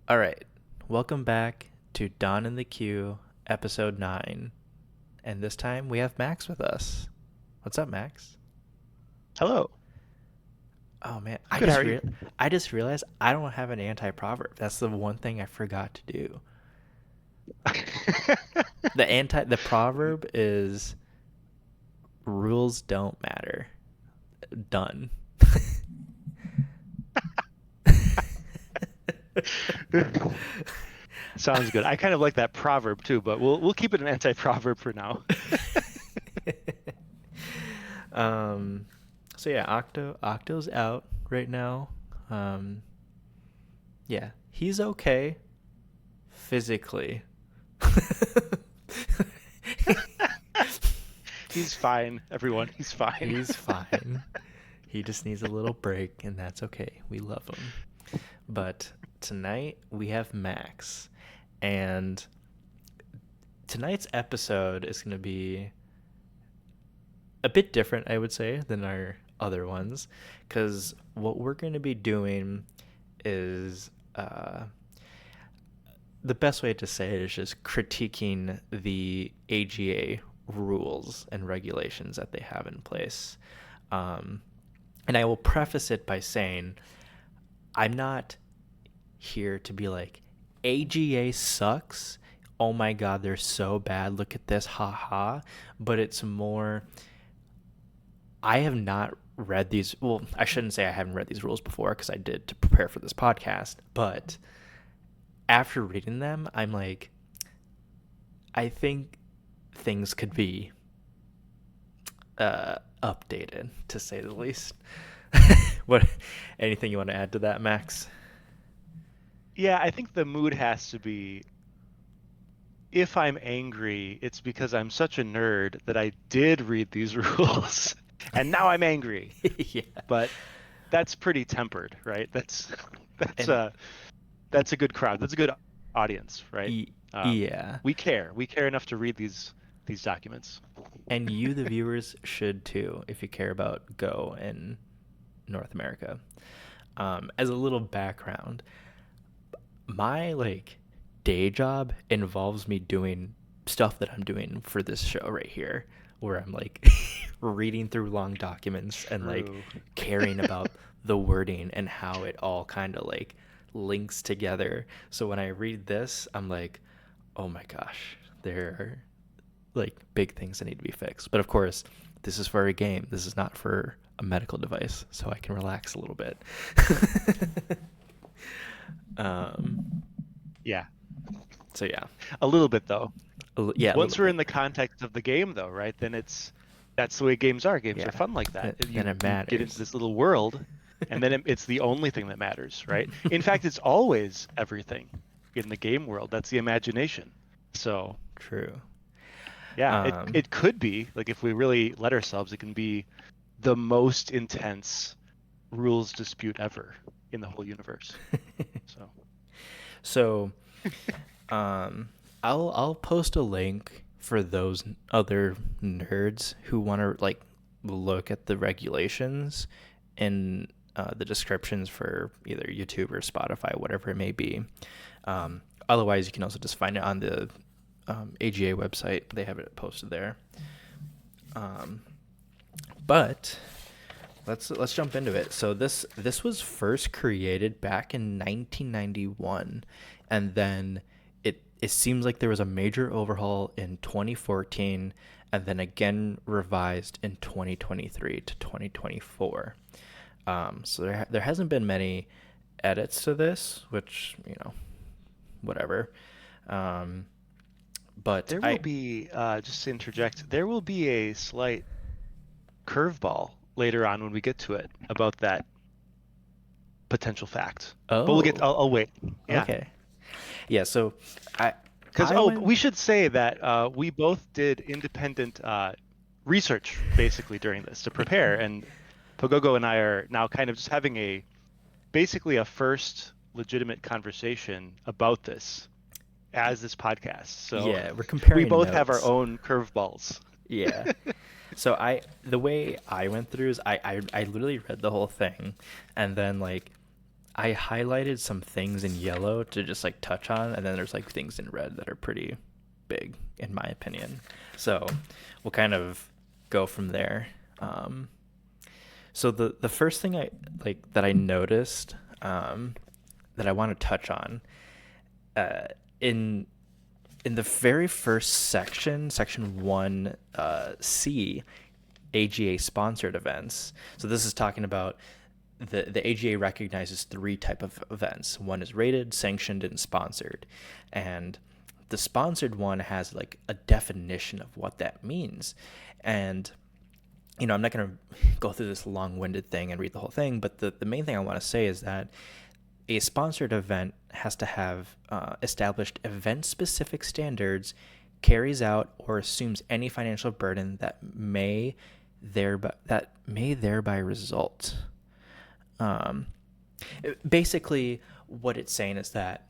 All right. Welcome back to Dawn in the Queue, episode 9. And this time we have Max with us. What's up, Max? Hello. Oh man, I'm good. How are you? I just realized I don't have an anti-proverb. That's the one thing I forgot to do. The proverb is rules don't matter. Done. Sounds good. I kind of like that proverb too, but we'll keep it an anti-proverb for now. um so yeah, Octo's out right now. Um yeah, he's okay physically. He's fine, everyone. He's fine. He's fine. He just needs a little break, and that's okay. We love him. But tonight we have Max, and tonight's episode is going to be a bit different, I would say, than our other ones, because what we're going to be doing is the best way to say it is just critiquing the AGA rules and regulations that they have in place. Um, and I will preface it by saying I'm not here to be like, AGA sucks. Oh my God, they're so bad. Look at this, haha. But it's more, I have not read these. Well, I shouldn't say I haven't read these rules before because I did to prepare for this podcast. But after reading them, I'm like, I think things could be updated, to say the least. What? Anything you want to add to that, Max? Yeah, I think the mood has to be if I'm angry, it's because I'm such a nerd that I did read these rules and now I'm angry. Yeah. But that's pretty tempered, right? That's And a that's a good crowd. That's a good audience, right? y- Um, yeah. we care. We care enough to read these documents. And you, the viewers, should too if you care about Go in North America. As a little background, my day job involves me doing stuff that I'm doing for this show right here, where I'm reading through long documents and True. caring about the wording and how it all kind of links together. So when I read this, I'm like, oh my gosh, there are big things that need to be fixed. But of course, this is for a game. This is not for a medical device, so I can relax a little bit. um, Yeah. so yeah, A little bit though. yeah, a little Once we're bit. in the context of the game though, right? Then that's the way games are. Games Yeah, are fun like that. then You it you get into matters. this little world and then it's the only thing that matters, right? In fact, it's always everything in the game world. That's the imagination. So, True. yeah, it Um, it could be like if we really let ourselves, it can be the most intense rules dispute ever in the whole universe. So, so um, I'll post a link for those other nerds who want to look at the regulations in the descriptions for either YouTube or Spotify, whatever it may be. Otherwise, you can also just find it on the AGA website. They have it posted there. Um, but let's jump into it. So this was first created back in 1991, and then it seems like there was a major overhaul in 2014, and then again revised in 2023 to 2024. So there hasn't been many edits to this, which whatever. Um, but there will I be just to interject, there will be a slight curveball later on when we get to it about that potential fact. But we'll get. oh I'll wait. Yeah, okay. Yeah, so I because I went we should say that we both did independent research basically during this to prepare, and Pogogo and I are now kind of just having a basically a first legitimate conversation about this as this podcast. So yeah, we're we comparing both have our notes. own curveballs. Yeah. So the way I went through is I literally read the whole thing, and then I highlighted some things in yellow to just like touch on, and then there's like things in red that are pretty big in my opinion. So we'll kind of go from there. Um, so the first thing I like that I noticed that I want to touch on uh, in in the very first section, section one C, AGA sponsored events. So this is talking about the AGA recognizes three type of events. One is rated, sanctioned, and sponsored. And the sponsored one has like a definition of what that means. And I'm not going to go through this long-winded thing and read the whole thing, but the main thing I want to say is that a sponsored event has to have established event-specific standards, carries out or assumes any financial burden that may thereby result. Um, Basically, what it's saying is that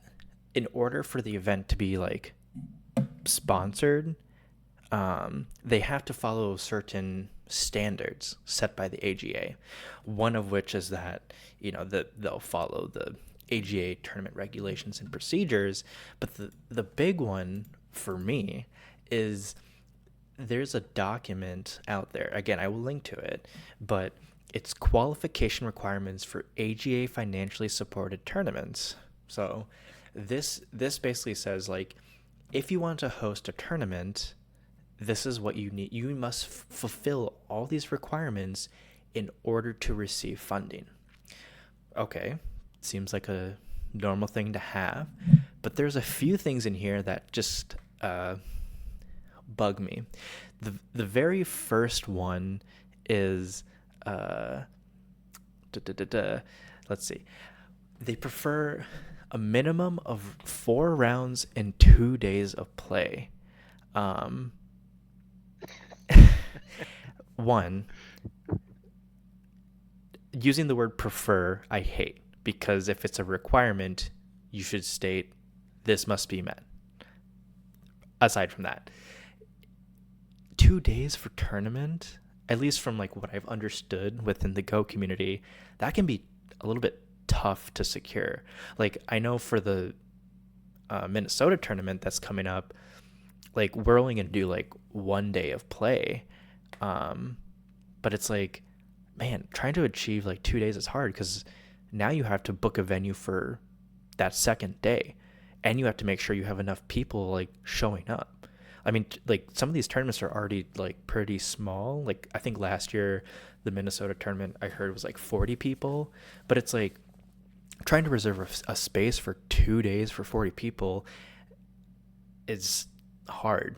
in order for the event to be like sponsored, they have to follow certain standards set by the AGA. One of which is that that they'll follow the AGA tournament regulations and procedures. But the big one for me is there's a document out there. Again, I will link to it, but it's qualification requirements for AGA financially supported tournaments. So this basically says like if you want to host a tournament, this is what you need. You must fulfill all these requirements in order to receive funding. Okay, seems like a normal thing to have, but there's a few things in here that just bug me. The very first one is uh, da, da, da, da. Let's see. They prefer a minimum of 4 rounds and 2 days of play. Um, One, using the word prefer, I hate because if it's a requirement, you should state this must be met. Aside from that, 2 days for tournament, at least from like what I've understood within the Go community, that can be a little bit tough to secure. Like I know for the Minnesota tournament that's coming up, like we're only gonna do like 1 day of play, um, but it's like, man, trying to achieve like 2 days is hard because now you have to book a venue for that second day, and you have to make sure you have enough people like showing up. I mean, like some of these tournaments are already like pretty small. Like I think last year the Minnesota tournament I heard was like 40 people, but it's like trying to reserve a space for 2 days for 40 people is hard.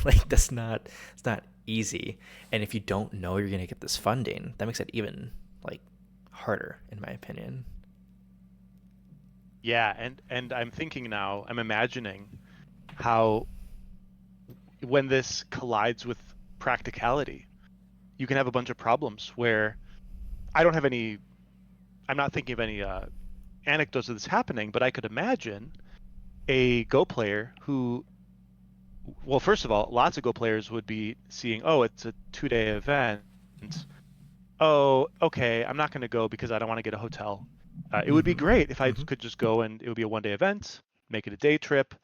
Like that's not it's not easy. And if you don't know you're gonna get this funding, that makes it even like harder, in my opinion. Yeah, and I'm thinking now, I'm imagining how when this collides with practicality, you can have a bunch of problems where I don't have any, I'm not thinking of any anecdotes of this happening, but I could imagine a Go player who, well, first of all, lots of Go players would be seeing, oh, it's a 2-day event. Oh, okay, I'm not going to go because I don't want to get a hotel. It would be Mm-hmm. great if I Mm-hmm. could just go and it would be a 1-day event, make it a day trip.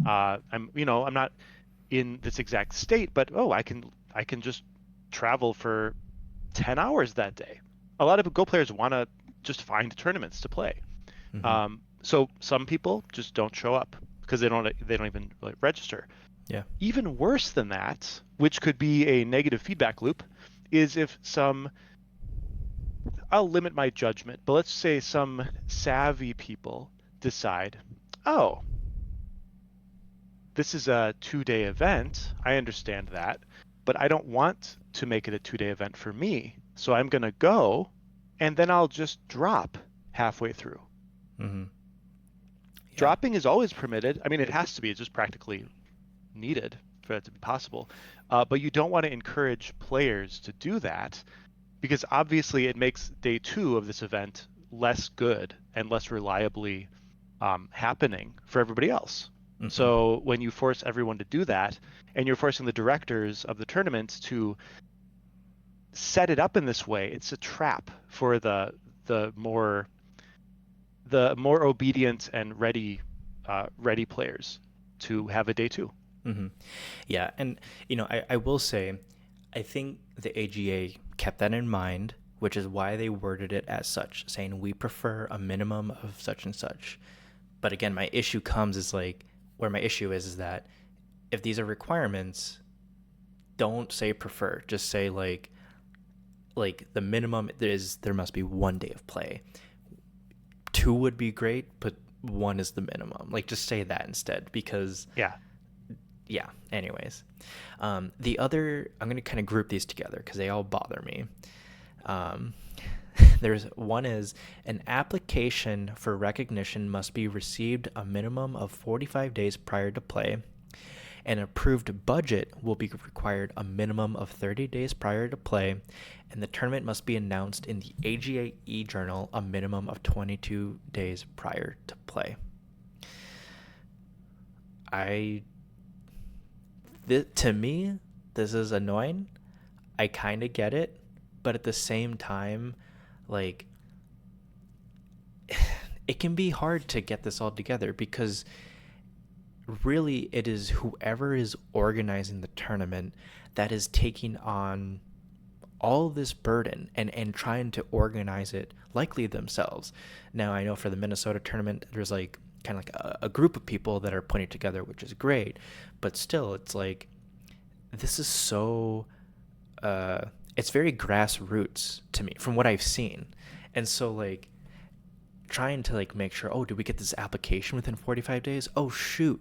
I'm not in this exact state, but oh, I can just travel for 10 hours that day. A lot of Go players want to just find tournaments to play. Mm-hmm. So some people just don't show up because they don't even like, register. Yeah. Even worse than that, which could be a negative feedback loop, is if some, I'll limit my judgment, but let's say some savvy people decide, oh, this is a 2-day event. I understand that, but I don't want to make it a 2-day event for me. So I'm going to go and then I'll just drop halfway through. Mm-hmm. Yeah. Dropping is always permitted. I mean, it has to be, it's just practically needed for that to be possible. But you don't want to encourage players to do that because obviously it makes day two of this event less good and less reliably happening for everybody else. Mm-hmm. So when you force everyone to do that, and you're forcing the directors of the tournaments to set it up in this way, it's a trap for the more the more obedient and ready players to have a day two. Hmm. Yeah, and I will say, I think the AGA kept that in mind, which is why they worded it as such, saying we prefer a minimum of such and such. But again, my issue comes is like where my issue is that if these are requirements, don't say prefer. Just say like the minimum is there must be 1 day of play. Two would be great, but one is the minimum. Like just say that instead because Yeah, yeah. Anyways, the other I'm gonna kind of group these together because they all bother me. Um, there's one is an application for recognition must be received a minimum of 45 days prior to play. An approved budget will be required a minimum of 30 days prior to play, and the tournament must be announced in the AGA e-journal a minimum of 22 days prior to play. I to me, this is annoying. I kind of get it, but at the same time, like it can be hard to get this all together because really it is whoever is organizing the tournament that is taking on all this burden and trying to organize it likely themselves. Now I know for the Minnesota tournament there's like kind of like a group of people that are putting it together, which is great, but still it's like this is so it's very grassroots to me from what I've seen. And so like trying to like make sure, oh, did we get this application within 45 days? Oh shoot.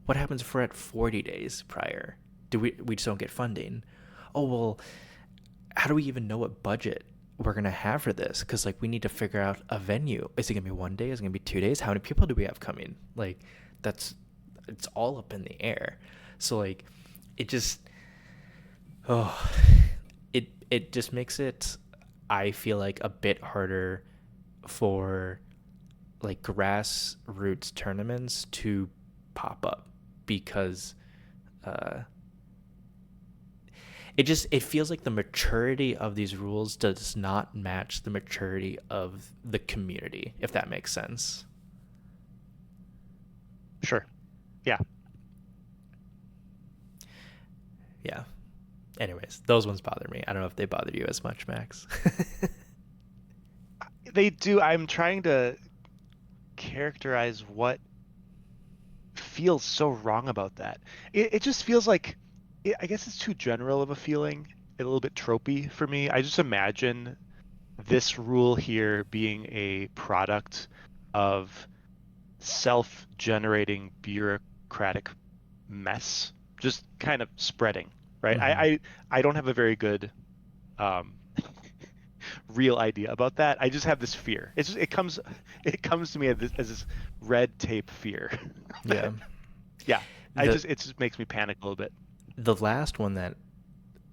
What happens if we're at 40 days prior? Do we just don't get funding? Oh well, how do we even know what budget we're gonna have for this? Because like we need to figure out a venue. Is it gonna be 1 day? Is it gonna be 2 days? How many people do we have coming? Like that's it's all up in the air. So like it just oh it just makes it I feel like a bit harder for like grassroots tournaments to pop up because uh, it feels like the maturity of these rules does not match the maturity of the community, if that makes sense. sure. Yeah. Yeah. Anyways, those ones bother me. I don't know if they bother you as much, Max. They do. I'm trying to characterize what feels so wrong about that. It just feels like I guess it's too general of a feeling, a little bit tropey for me. I just imagine this rule here being a product of self-generating bureaucratic mess, just kind of spreading, right? Hmm. I don't have a very good um, real idea about that. I just have this fear. It comes to me as this red tape fear Yeah. that yeah, The it just makes me panic a little bit. the last one that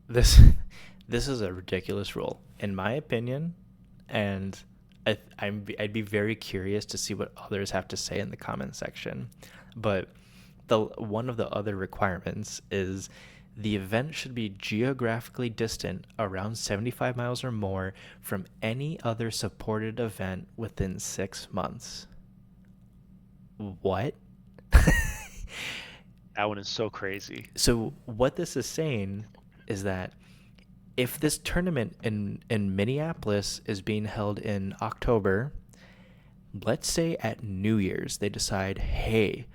this this is a ridiculous rule in my opinion, and I'd be very curious to see what others have to say in the comment section. But the one of the other requirements is the event should be geographically distant around 75 miles or more from any other supported event within 6 months. What? That one is so crazy. So what this is saying is that if this tournament in Minneapolis is being held in October, let's say at New Year's they decide, hey,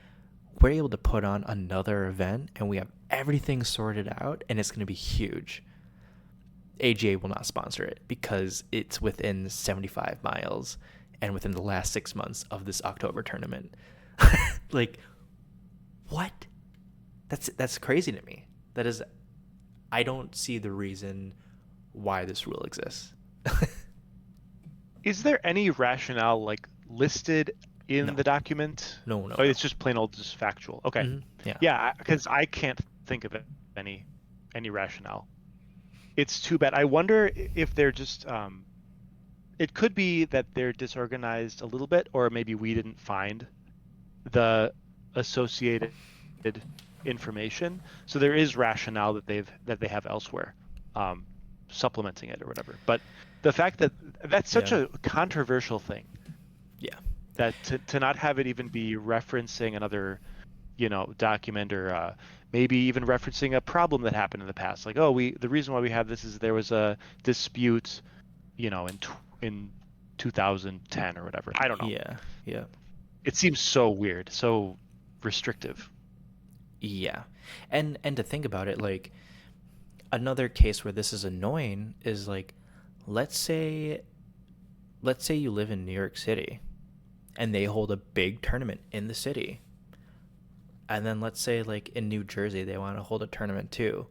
we're able to put on another event and we have everything sorted out and it's going to be huge. AGA will not sponsor it because it's within 75 miles and within the last 6 months of this October tournament. Like, what? That's crazy to me. That is, I don't see the reason why this rule exists. Is there any rationale like listed in No, the document? no, no, Oh, no. it's just plain old just factual. Okay. Yeah. Yeah, because I can't think of any any rationale. It's too bad. I wonder if they're just it could be that they're disorganized a little bit, or maybe we didn't find the associated information. So there is rationale that they have elsewhere, um, supplementing it or whatever. But the fact that that's such Yeah. a controversial thing. Yeah. That to not have it even be referencing another, document or maybe even referencing a problem that happened in the past. Like, oh, the reason why we have this is there was a dispute, in 2010 or whatever. I don't know. Yeah, yeah, It seems so weird, so restrictive. yeah. And to think about it, like another case where this is annoying is like, let's say let's say you live in New York City and they hold a big tournament in the city. And then let's say like in New Jersey they want to hold a tournament too.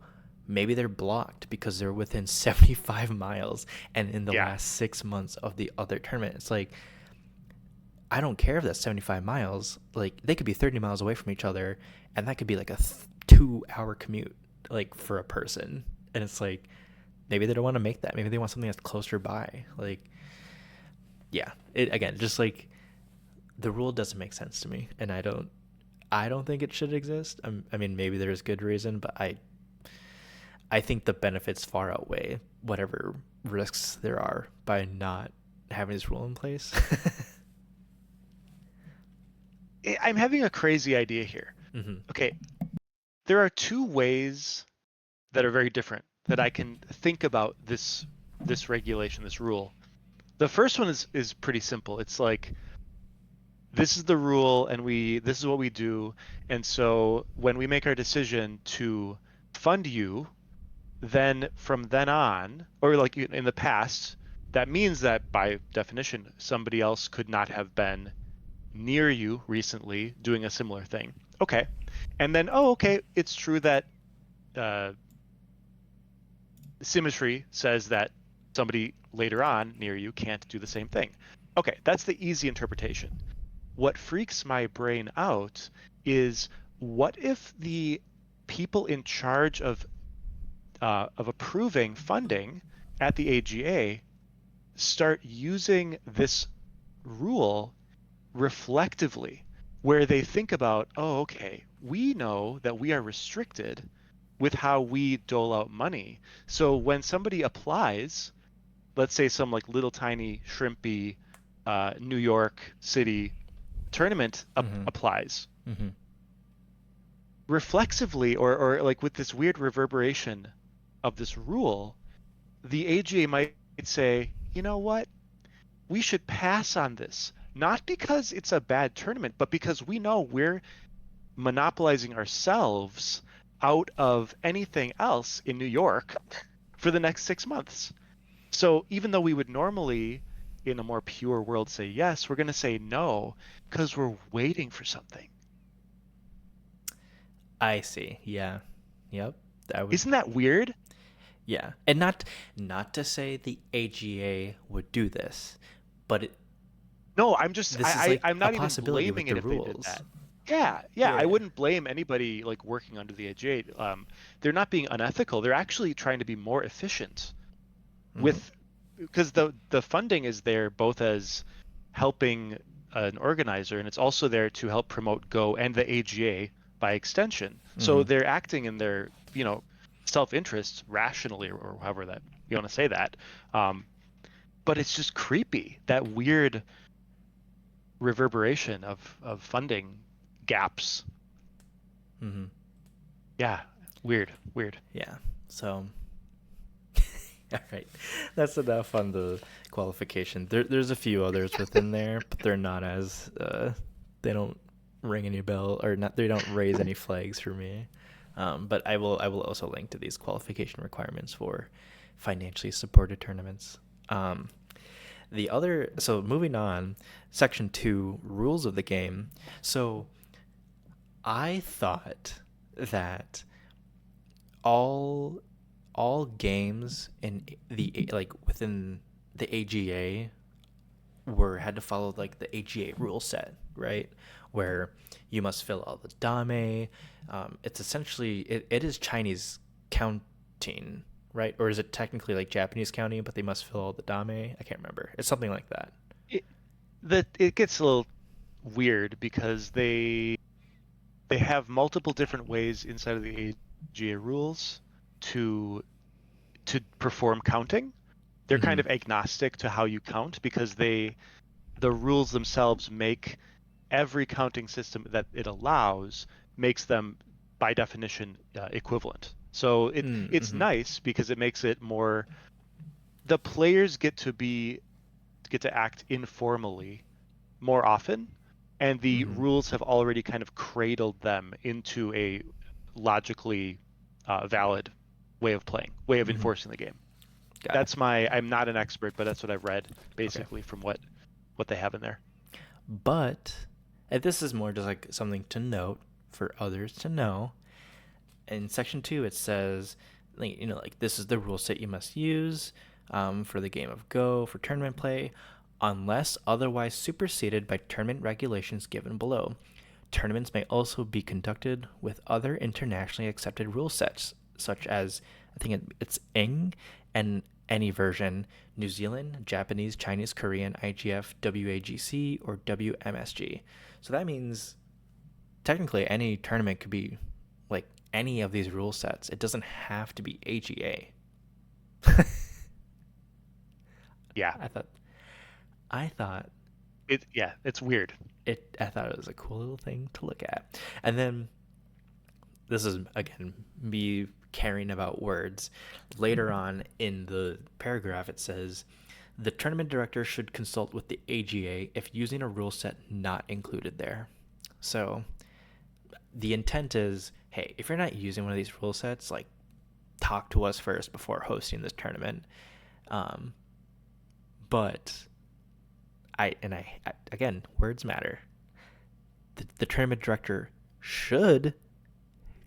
Maybe they're blocked because they're within 75 miles and in the Yeah. last 6 months of the other tournament. It's like I don't care if that's 75 miles. Like they could be 30 miles away from each other and that could be like a 2-hour commute like for a person. And it's like maybe they don't want to make that. Maybe they want something that's closer by. Like yeah, it again just like the rule doesn't make sense to me and I don't think it should exist. I mean, maybe there's good reason, but I think the benefits far outweigh whatever risks there are by not having this rule in place. I'm having a crazy idea here. Hmm. Okay, there are two ways that are very different that I can think about this regulation, this rule. The first one is pretty simple. It's like this is the rule and this is what we do. And so when we make our decision to fund you, then from then on, or like in the past, that means that by definition, somebody else could not have been near you recently doing a similar thing. Okay. And then, oh, okay, it's true that uh, symmetry says that somebody later on near you can't do the same thing. Okay, that's the easy interpretation. What freaks my brain out is what if the people in charge of approving funding at the AGA start using this rule reflectively, where they think about, oh, okay, we know that we are restricted with how we dole out money. So when somebody applies, let's say some like little tiny shrimpy New York City tournament Hmm. applies, Hmm. reflexively or like with this weird reverberation of this rule, the AGA might say, you know what? We should pass on this. Not because it's a bad tournament, but because we know we're monopolizing ourselves out of anything else in New York for the next 6 months. So even though we would normally, in a more pure world, say yes, we're going to say no because we're waiting for something. I see. Yeah. Yep. I would. Isn't that weird? Yeah, and not to say the AGA would do this, but No, this is like I'm a not even possibility with blaming it the if they did rules. that. Yeah, yeah, I Yeah. wouldn't blame anybody like working under the AGA. They're not being unethical. They're actually trying to be more efficient Hmm. with because the funding is there both as helping an organizer and it's also there to help promote Go and the AGA by extension. So Hmm. they're acting in their, self-interest rationally or however that you want to say that. Um, but it's just creepy, that weird reverberation of funding gaps. Hmm. Yeah, weird, weird. Yeah. So, all right, that's enough on the qualification. There's a few others within there, but they're not as they don't ring any bell or not. They don't raise any flags for me. But I will also link to these qualification requirements for financially supported tournaments. Um, so moving on, section 2, rules of the game. So I thought that all all games in the like within the AGA were had to follow like the AGA rule set, right? Where you must fill out the dame. It's essentially it is Chinese counting, right? Or is it technically like Japanese counting, but they must fill out the dame? I can't remember. It's something like that. It, it gets a little weird because they have multiple different ways inside of the AGA rules to perform counting. They're kind Mm-hmm. of agnostic to how you count because the rules themselves make every counting system that it allows makes them by definition equivalent. So it's Mm-hmm. nice because it makes it more the players get to act informally more often, and the Mm-hmm. rules have already kind of cradled them into a logically valid way of playing, way of Mm-hmm. enforcing the game. Got it. I'm not an expert, but that's what I've read Okay. basically from what they have in there. But, and this is more just like something to note for others to know. In section 2, it says, like, like this is the rule set you must use for the game of Go for tournament play, unless otherwise superseded by tournament regulations given below. Tournaments may also be conducted with other internationally accepted rule sets, such as I think it's Ing and any version, New Zealand, Japanese, Chinese, Korean, IGF, WAGC, or WMSG. So that means technically any tournament could be like any of these rule sets. It doesn't have to be AGA. Yeah, I thought I thought it's weird. I thought it was a cool little thing to look at. And then this is again me caring about words. Later on in the paragraph it says the tournament director should consult with the AGA if using a rule set not included there. So the intent is, hey, if you're not using one of these rule sets, like talk to us first before hosting this tournament. Um, but I again, words matter. The tournament director should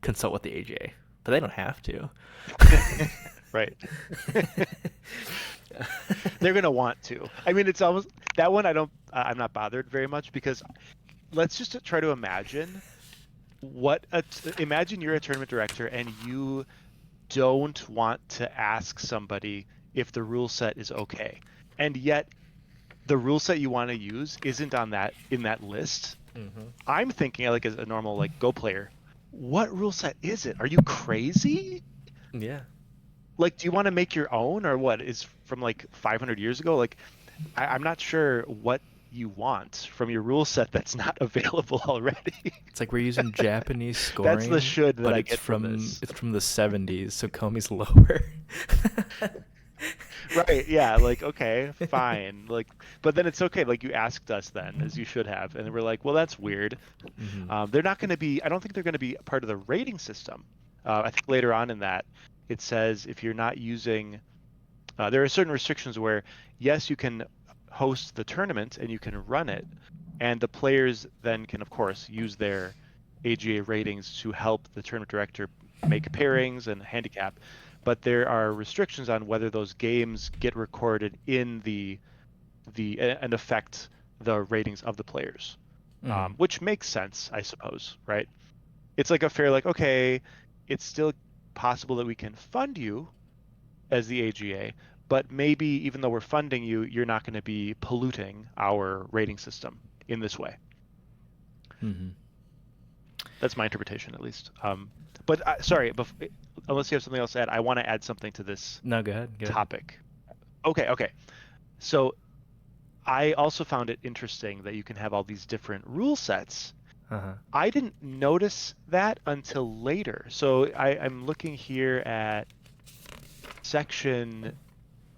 consult with the AGA, but they don't have to. Right. They're gonna want to. I mean, it's almost that one. I'm not bothered very much because let's just try to imagine imagine you're a tournament director and you don't want to ask somebody if the rule set is okay, and yet the rule set you want to use isn't on that in that list. Mm-hmm. I'm thinking like as a normal like Go player, what rule set is it? Are you crazy? Yeah. Like, do you want to make your own or what is from like 500 years ago? Like, I'm not sure what you want from your rule set that's not available already. It's like we're using Japanese That's the scoring, should that but I it's get from from this. it's from the 70s, so Komi's lower. Right, yeah, like okay, fine. Like but then it's okay. Like you asked us then, as you should have, and we're like, well, that's weird. Mm-hmm. They're not going to be, I don't think they're going to be part of the rating system. I think later on in that it says if you're not using there are certain restrictions where, yes, you can host the tournament and you can run it, and the players then can, of course, use their AGA ratings to help the tournament director make pairings and handicap. But there are restrictions on whether those games get recorded in and affect the ratings of the players, Mm-hmm. which makes sense, I suppose, right? It's like a fair, like, okay, it's still possible that we can fund you as the AGA, but maybe even though we're funding you, you're not going to be polluting our rating system in this way. Mm-hmm. That's my interpretation, at least. But sorry, unless you have something else to add, I want to add something to this No, go ahead. Go ahead. topic. Okay. So I also found it interesting that you can have all these different rule sets. Uh-huh. I didn't notice that until later. So I'm looking here at section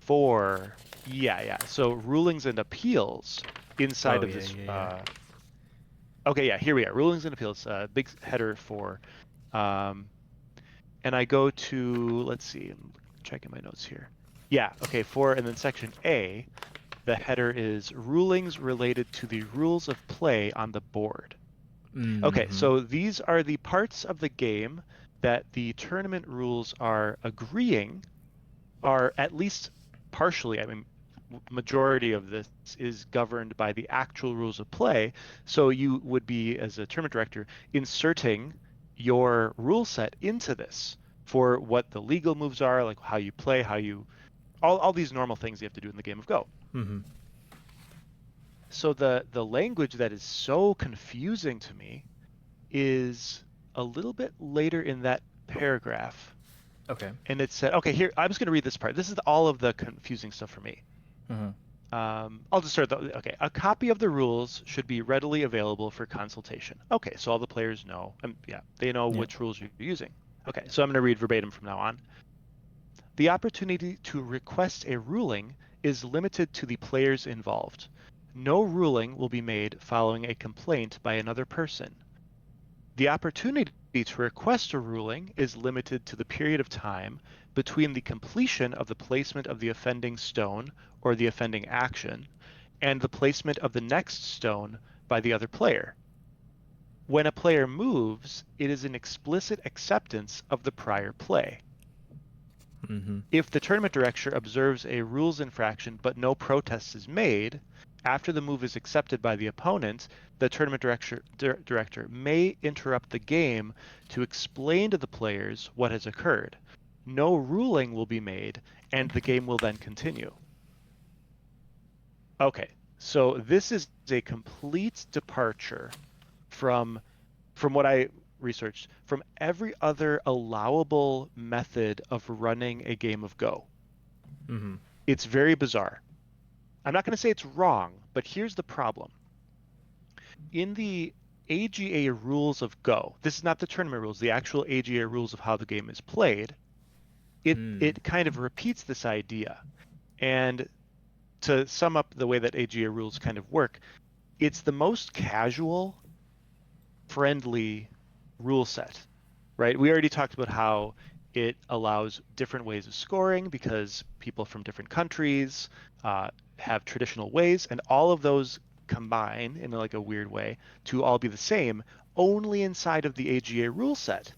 4. Yeah. So rulings and appeals inside Oh of yeah, this. yeah, yeah. Okay, yeah, here we are. Rulings and appeals. Big header 4. Um, and I go to, let's see, I'm checking my notes here. Yeah, okay, 4. And then section A, the header is rulings related to the rules of play on the board. Okay, Mm-hmm. so these are the parts of the game that the tournament rules are agreeing are at least partially, I mean, majority of this is governed by the actual rules of play. So you would be, as a tournament director, inserting your rule set into this for what the legal moves are, like how you play, all these normal things you have to do in the game of Go. Mm-hmm. So the language that is so confusing to me is a little bit later in that paragraph. Okay. And it said, okay, here, I'm just going to read this part. This is all of the confusing stuff for me. Mm-hmm. I'll just start okay. A copy of the rules should be readily available for consultation. Okay, so all the players know, yeah, they know Yep. which rules you're using. Okay, so I'm going to read verbatim from now on. The opportunity to request a ruling is limited to the players involved. No ruling will be made following a complaint by another person. The opportunity to request a ruling is limited to the period of time between the completion of the placement of the offending stone or the offending action and the placement of the next stone by the other player. When a player moves, it is an explicit acceptance of the prior play. Mm-hmm. If the tournament director observes a rules infraction but no protest is made, after the move is accepted by the opponent, the tournament director may interrupt the game to explain to the players what has occurred. No ruling will be made, and the game will then continue. Okay, so this is a complete departure from what I researched, from every other allowable method of running a game of Go. Mm-hmm. It's very bizarre. I'm not going to say it's wrong, but here's the problem. In the AGA rules of Go, this is not the tournament rules, the actual AGA rules of how the game is played, Mm. it kind of repeats this idea. And to sum up the way that AGA rules kind of work, it's the most casual, friendly rule set, right? We already talked about how it allows different ways of scoring because people from different countries uh, have traditional ways, and all of those combine in like a weird way to all be the same only inside of the AGA rule set.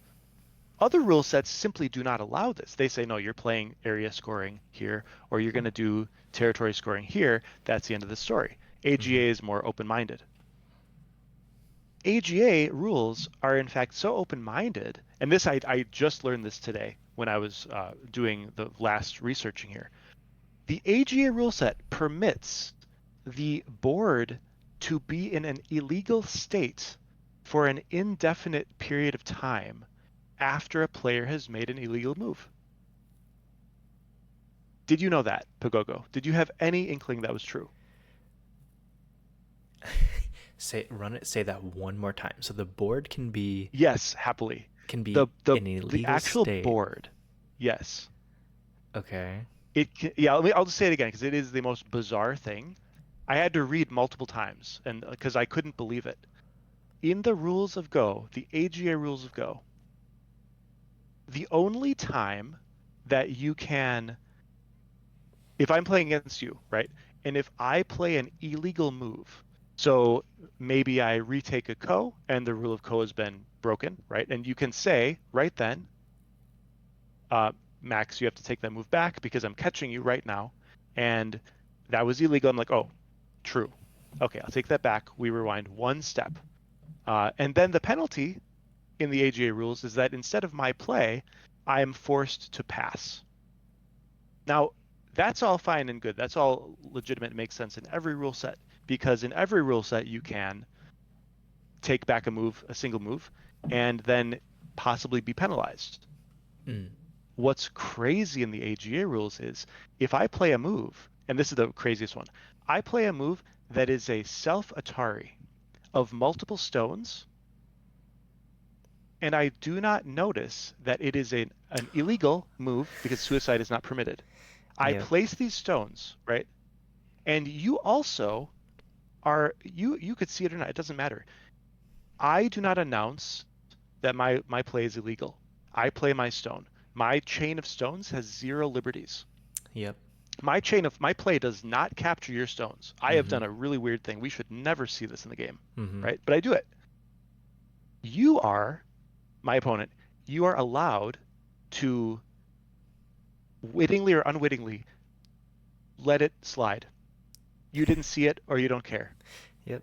Other rule sets simply do not allow this. They say, no, you're playing area scoring here, or you're going to do territory scoring here. That's the end of the story. Mm-hmm. AGA is more open-minded. AGA rules are in fact so open-minded, and this I just learned this today when I was doing the last researching here. The AGA rule set permits the board to be in an illegal state for an indefinite period of time after a player has made an illegal move. Did you know that, Pagogo? Did you have any inkling that was true? Say that one more time. So the board Yes, happily. can be The in a the legal actual state. board, yes. Okay. Yeah, I'll just say it again because it is the most bizarre thing. I had to read multiple times and because I couldn't believe it. In the rules of Go, the AGA rules of Go, the only time that you can, if I'm playing against you, right? And if I play an illegal move, so maybe I retake a ko and the rule of ko has been broken, right? And you can say right then, uh, Max, you have to take that move back because I'm catching you right now. And that was illegal. I'm like, oh, true. Okay, I'll take that back. We rewind one step. And then the penalty in the AGA rules is that instead of my play, I am forced to pass. Now, that's all fine and good. That's all legitimate and makes sense in every rule set because in every rule set, you can take back a move, a single move, and then possibly be penalized. Mm. What's crazy in the AGA rules is if I play a move, and this is the craziest one, I play a move that is a self Atari of multiple stones, and I do not notice that it is an illegal move because suicide is not permitted. I Yep. place these stones, right? And you also you could see it or not, it doesn't matter. I do not announce that my play is illegal. I play my stone. My chain of stones has zero liberties. Yep. My play does not capture your stones. I have Mm-hmm. done a really weird thing. We should never see this in the game, Mm-hmm. right? But I do it. You are my opponent. You are allowed to wittingly or unwittingly let it slide. You didn't see it or you don't care. Yep.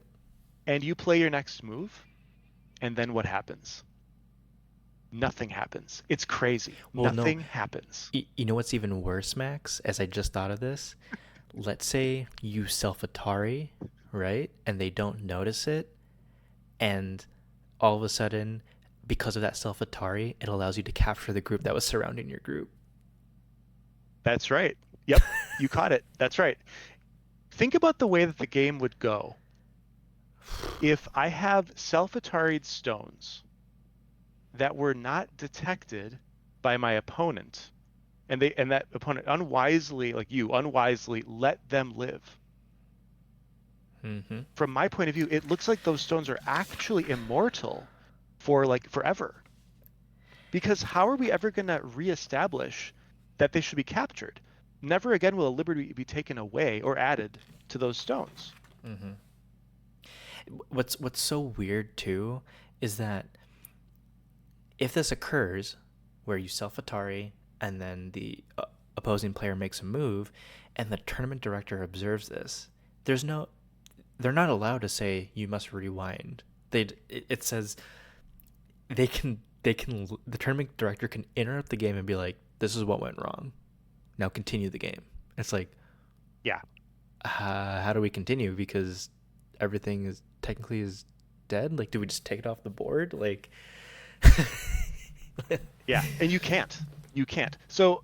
And you play your next move, and then what happens? Nothing happens. It's crazy. Well, no. Nothing happens. You know what's even worse, Max? As I just thought of this, let's say you self Atari, right? And they don't notice it, and all of a sudden, because of that self Atari, it allows you to capture the group that was surrounding your group. That's right. Yep, you caught it. That's right. Think about the way that the game would go if I have self-ataried stones that were not detected by my opponent, and that opponent unwisely, like you, unwisely let them live. Mm-hmm. From my point of view, it looks like those stones are actually immortal for like forever. Because how are we ever going to reestablish that they should be captured? Never again will a liberty be taken away or added to those stones. Mm-hmm. What's so weird too is that if this occurs, where you self Atari and then the opposing player makes a move, and the tournament director observes this, there's no, they're not allowed to say you must rewind. It says the tournament director can interrupt the game and be like, this is what went wrong. Now continue the game. It's like, Yeah. how do we continue? Because everything is technically is dead. Like, do we just take it off the board? Like, Yeah. And you can't. You can't. So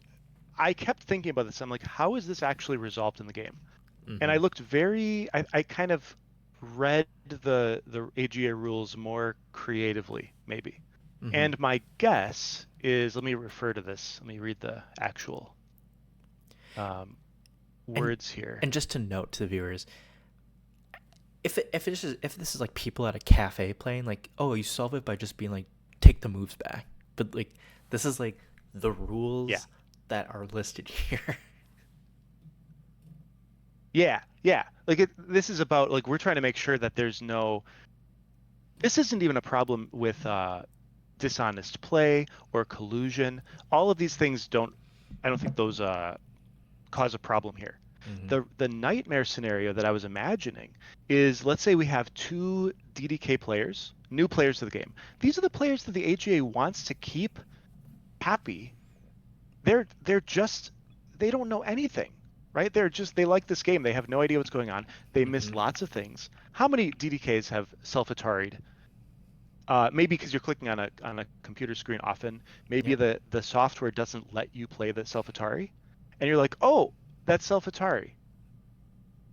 I kept thinking about this. I'm like, how is this actually resolved in the game? And mm-hmm, I looked I kind of read the AGA rules more creatively, maybe. mm-hmm. And my guess is, let me refer to this. Let me read the actual um, and words here. and just to note to the viewers, if this is like people at a cafe playing, like, oh, you solve it by just being like, take the moves back. But like, this is like the Yeah. rules that are listed here. Yeah. Yeah. Like this is about like we're trying to make sure that this isn't even a problem with dishonest play or collusion. All of these things I don't think those cause a problem here. Mm-hmm, The nightmare scenario that I was imagining is, let's say we have two DDK players, new players to the game. These are the players that the AGA wants to keep happy. They're just they don't know anything, right? They like this game. They have no idea what's going on. They miss mm-hmm. lots of things. How many DDKs have self-ataried? Maybe because you're clicking on a computer screen often. Maybe Yep. the software doesn't let you play the self-atari, and you're like, oh, that's self-atari.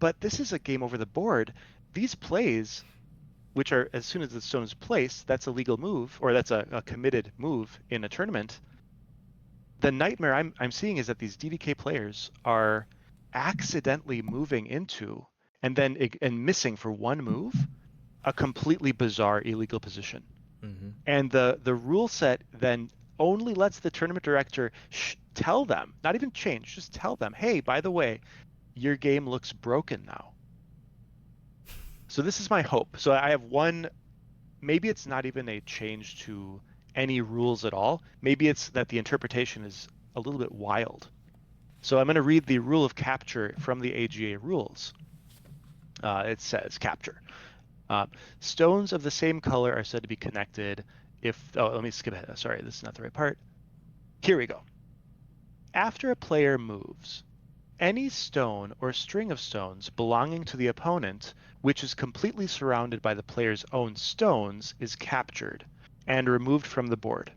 But this is a game over the board. These plays, which are as soon as the stone is placed, that's a legal move, or that's a committed move in a tournament. The nightmare I'm seeing is that these DDK players are accidentally moving into and missing for one move a completely bizarre illegal position. Mm-hmm. And the rule set then only lets the tournament director tell them, not even change, just tell them, hey, by the way, your game looks broken now. So this is my hope. So I have one, maybe it's not even a change to any rules at all. Maybe it's that the interpretation is a little bit wild. So I'm going to read the rule of capture from the AGA rules. It says capture. Uh, Stones of the same color are said to be connected if, oh, let me skip ahead. Sorry, this is not the right part. Here we go. After a player moves, any stone or string of stones belonging to the opponent, which is completely surrounded by the player's own stones, is captured and removed from the board.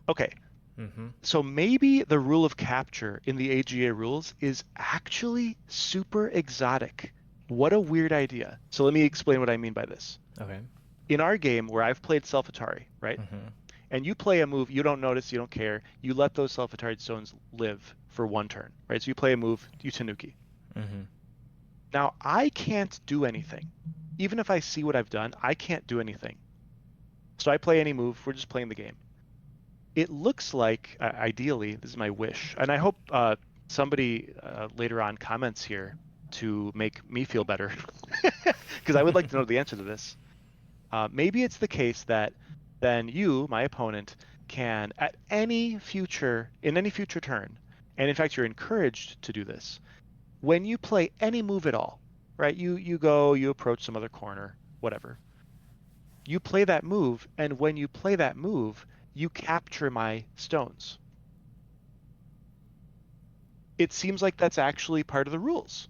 Okay, Mm-hmm. so maybe the rule of capture in the AGA rules is actually super exotic. What a weird idea. So let me explain what I mean by this. Okay. In our game where I've played Self-Atari, right? Mm-hmm. And you play a move, you don't notice, you don't care, you let those self-ataried stones live for one turn, right? So you play a move, you Tanuki. Mm-hmm. Now I can't do anything. Even if I see what I've done, I can't do anything. So I play any move, we're just playing the game. It looks like, ideally, this is my wish, and I hope somebody later on comments here to make me feel better, because I would like to know the answer to this. Maybe it's the case that then you, my opponent, can in any future turn, and in fact you're encouraged to do this, when you play any move at all, right? You approach some other corner, whatever. You play that move, and when you play that move, you capture my stones. It seems like that's actually part of the rules.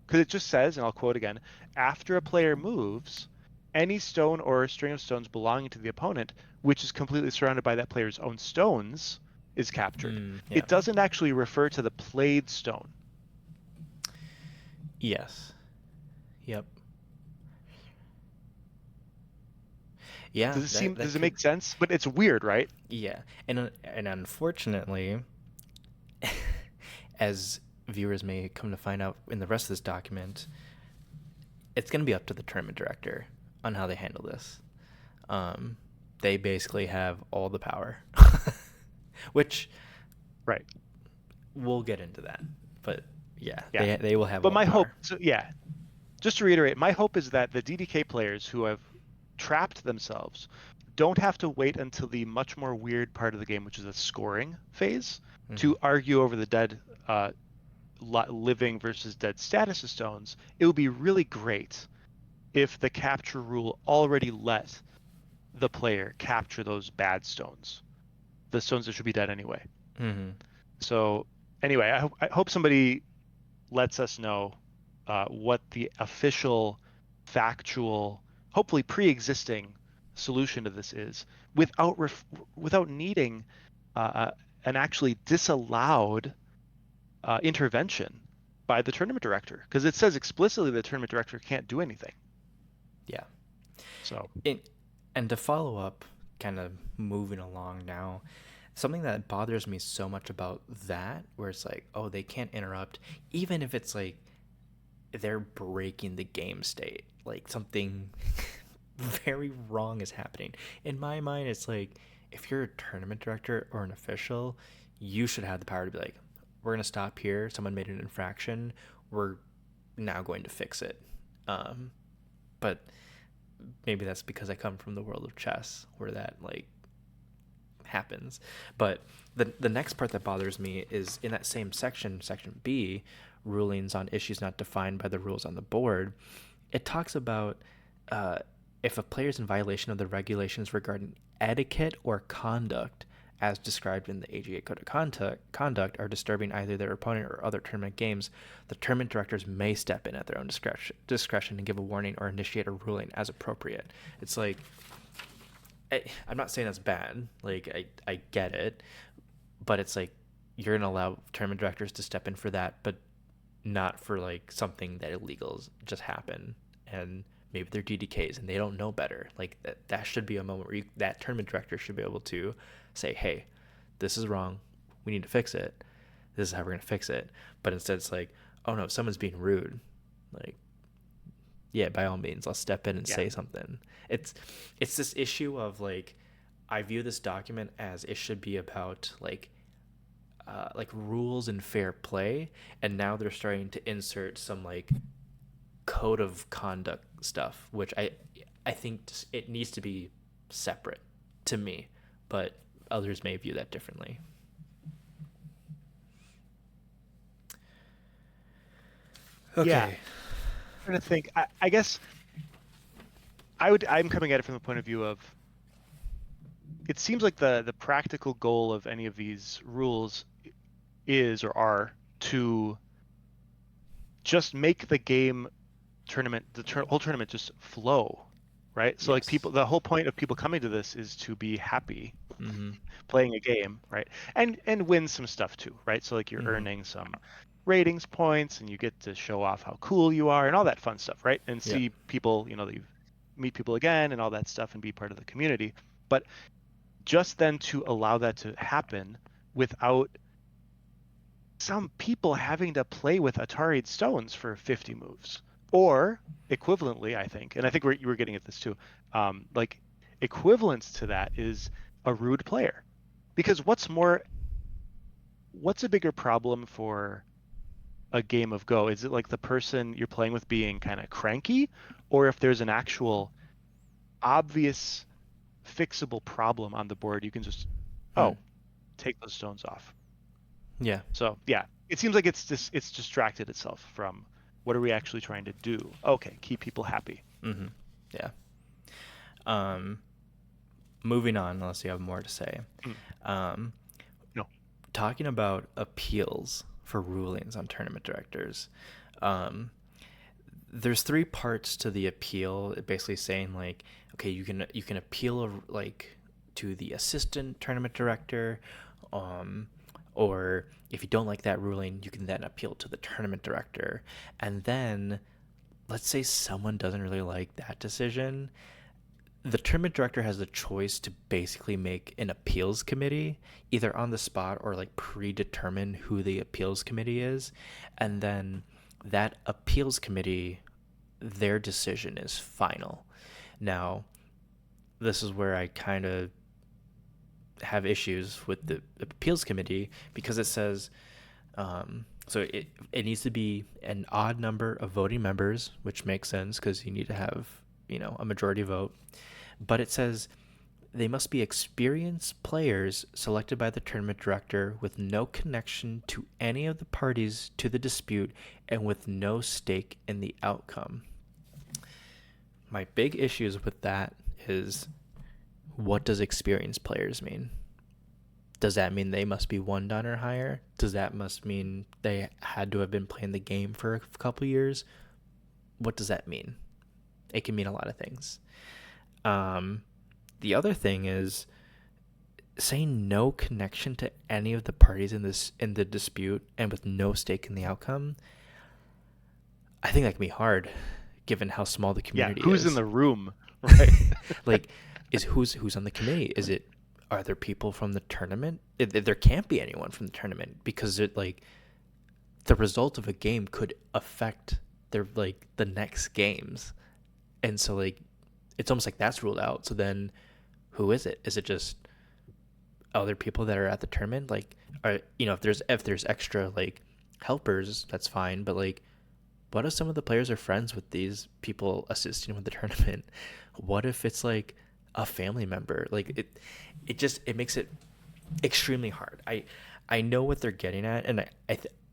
Because it just says, and I'll quote again, after a player moves, any stone or a string of stones belonging to the opponent, which is completely surrounded by that player's own stones, is captured. Mm, yeah. It doesn't actually refer to the played stone. Yes. Yep. Yeah, that Does it could. make sense? But it's weird, right? Yeah, and unfortunately, as viewers may come to find out in the rest of this document, it's going to be up to the tournament director on how they handle this. Um, they basically have all the power, which Right. we'll get into that. But yeah, Yeah. they will have But all the my hope, power. so yeah, just to reiterate, my hope is that the DDK players who have trapped themselves don't have to wait until the much more weird part of the game, which is the scoring phase, Hmm. to argue over the dead living versus dead status of stones. It would be really great if the capture rule already let the player capture those bad stones, the stones that should be dead anyway. Hmm. So anyway, I hope somebody lets us know what the official, factual, hopefully pre-existing solution to this is without needing uh, an actually disallowed intervention by the tournament director, because it says explicitly the tournament director can't do anything. Yeah. So It, and to follow up, kind of moving along now, something that bothers me so much about that, where it's like, oh, they can't interrupt, even if it's like they're breaking the game state, like something very wrong is happening. In my mind, it's like if you're a tournament director or an official, you should have the power to be like, we're going to stop here. Someone made an infraction. We're now going to fix it. Um, but maybe that's because I come from the world of chess where that like happens. But the next part that bothers me is in that same section, section B, rulings on issues not defined by the rules on the board. It talks about uh, if a player is in violation of the regulations regarding etiquette or conduct as described in the AGA Code of Conduct are disturbing either their opponent or other tournament games, the tournament directors may step in at their own discretion and give a warning or initiate a ruling as appropriate. It's like I'm not saying that's bad. Like I get it, but it's like you're gonna allow tournament directors to step in for that, but not for like something that illegals just happen and maybe they're DDKs and they don't know better. Like that should be a moment where that tournament director should be able to say, hey, this is wrong. We need to fix it. This is how we're gonna fix it. But instead, it's like, oh no, someone's being rude. Like yeah, by all means, I'll step in and yeah, say something. It's it's this issue of like I view this document as it should be about like rules and fair play, and now they're starting to insert some like code of conduct stuff, which I think it needs to be separate to me, but others may view that differently. yeah. Okay. I'm trying to think. I guess I'm coming at it from the point of view of it seems like the practical goal of any of these rules is or are to just make the game tournament, whole tournament just flow, right? So like Yes. people, the whole point of people coming to this is to be happy Mm-hmm. playing a game, right? And win some stuff too, right? So like you're Mm-hmm. earning some ratings points and you get to show off how cool you are and all that fun stuff, right? And Yep. see people, that you meet people again and all that stuff and be part of the community. But just then to allow that to happen without some people having to play with Atari stones for 50 moves. Or equivalently, I think, and I think you were getting at this too, like equivalence to that is a rude player. Because what's a bigger problem for a game of Go? Is it like the person you're playing with being kind of cranky, or if there's an actual obvious fixable problem on the board, you can just, Hmm. oh, take those stones off. Yeah. So yeah, it seems like it's distracted itself from what are we actually trying to do? Okay, keep people happy. Mm-hmm. Yeah. Um, moving on, unless you have more to say. Mm, Um, no. talking about appeals for rulings on tournament directors. Um, there's three parts to the appeal. Basically saying like, okay, you can appeal like to the assistant tournament director, um, Or if you don't like that ruling, you can then appeal to the tournament director. And then let's say someone doesn't really like that decision, the tournament director has the choice to basically make an appeals committee, either on the spot or like predetermine who the appeals committee is. And then that appeals committee, their decision is final. Now, this is where I kind of have issues with the appeals committee because it says it needs to be an odd number of voting members, which makes sense because you need to have a majority vote. But it says they must be experienced players selected by the tournament director with no connection to any of the parties to the dispute and with no stake in the outcome. My big issues with that is, what does experienced players mean? Does that mean they must be 1 dan or higher? Does that must mean they had to have been playing the game for a couple years? What does that mean? It can mean a lot of things. The other thing is saying no connection to any of the parties in the dispute and with no stake in the outcome. I think that can be hard, given how small the Yeah, community who's in is. the room, right? Like, is who's on the committee? Are there people from the tournament? There can't be anyone from the tournament because the result of a game could affect the next games, and so it's almost like that's ruled out. So then, who is it? Is it just other people that are at the tournament? If there's extra helpers, that's fine. But what if some of the players are friends with these people assisting with the tournament? What if it's a family member? It makes it extremely hard. I know what they're getting at, and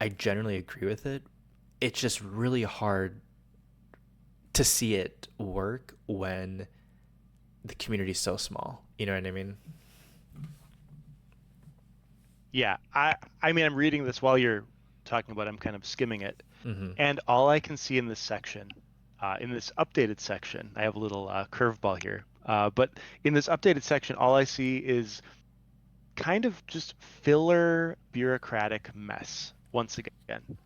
I generally agree with it. It's just really hard to see it work when the community is so small. You know what I mean? Yeah, I mean, I'm reading this while you're talking about it. I'm kind of skimming it. Mm-hmm. And all I can see in this section, in this updated section, I have a little curveball here. But in this updated section, all I see is kind of just filler bureaucratic mess once again,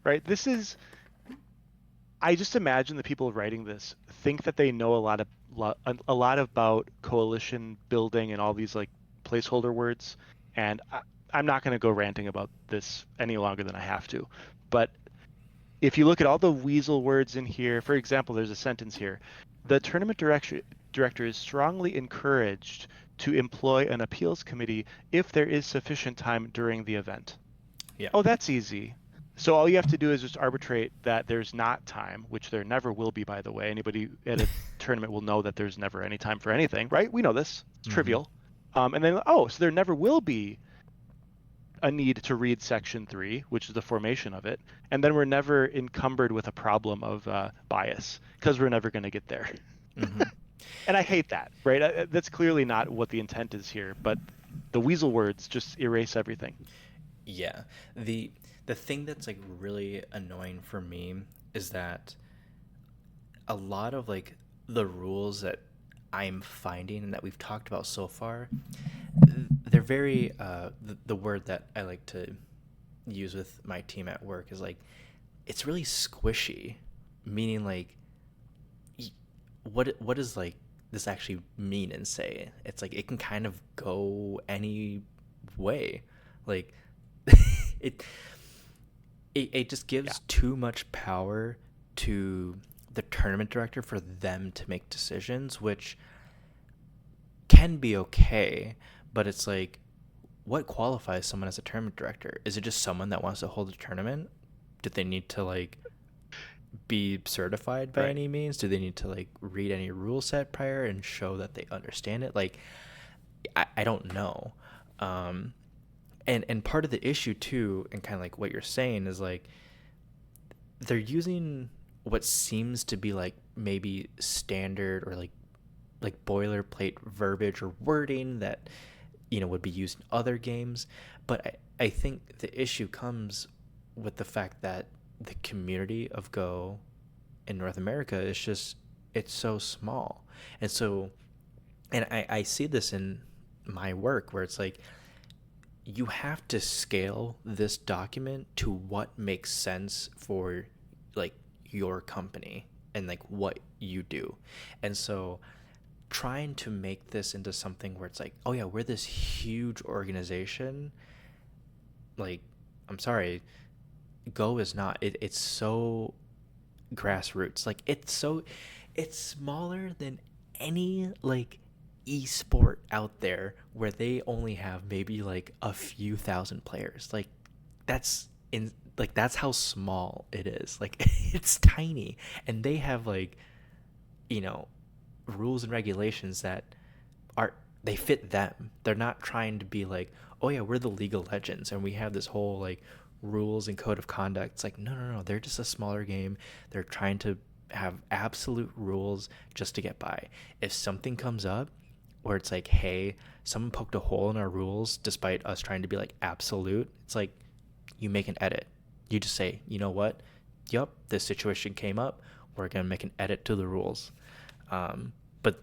right? I just imagine the people writing this think that they know a lot about coalition building and all these placeholder words. And I'm not going to go ranting about this any longer than I have to. But if you look at all the weasel words in here, for example, there's a sentence here. The director is strongly encouraged to employ an appeals committee if there is sufficient time during the event. Yeah. Oh, that's easy. So all you have to do is just arbitrate that there's not time, which there never will be, by the way. Anybody at a tournament will know that there's never any time for anything, right? We know this. It's Mm-hmm. trivial. And then, oh, so there never will be a need to read section 3, which is the formation of it, and then we're never encumbered with a problem of bias because we're never going to get there. Mm-hmm. And I hate that, right? That's clearly not what the intent is here, but the weasel words just erase everything. Yeah. The thing that's really annoying for me is that a lot of the rules that I'm finding and that we've talked about so far, they're very the word that I like to use with my team at work is it's really squishy, meaning what does this actually mean and say? It's it can kind of go any way. Like it it just Yeah. gives too much power to the tournament director for them to make decisions, which can be okay, but it's what qualifies someone as a tournament director? Is it just someone that wants to hold a tournament? Do they need to be certified by Right. any means? Do they need to read any rule set prior and show that they understand it? I don't know. And part of the issue too, and kind of what you're saying is they're using what seems to be maybe standard or boilerplate verbiage or wording that would be used in other games, but I think the issue comes with the fact that the community of Go in North America is just, it's so small. And so, and I see this in my work where it's you have to scale this document to what makes sense for like your company and like what you do. And so trying to make this into something where it's like, oh yeah, we're this huge organization, like, I'm sorry, Go is not. It's so grassroots. Like it's smaller than any like esport out there where they only have maybe like a few thousand players. Like that's in like that's how small it is. Like it's tiny, and they have like, you know, rules and regulations that are, they fit them. They're not trying to be like, oh yeah, we're the League of Legends and we have this whole like rules and code of conduct. It's like, no, no, no. They're just a smaller game. They're trying to have absolute rules just to get by. If something comes up where it's like, hey, someone poked a hole in our rules despite us trying to be like absolute, it's like you make an edit. You just say, you know what? Yup, this situation came up. We're going to make an edit to the rules. But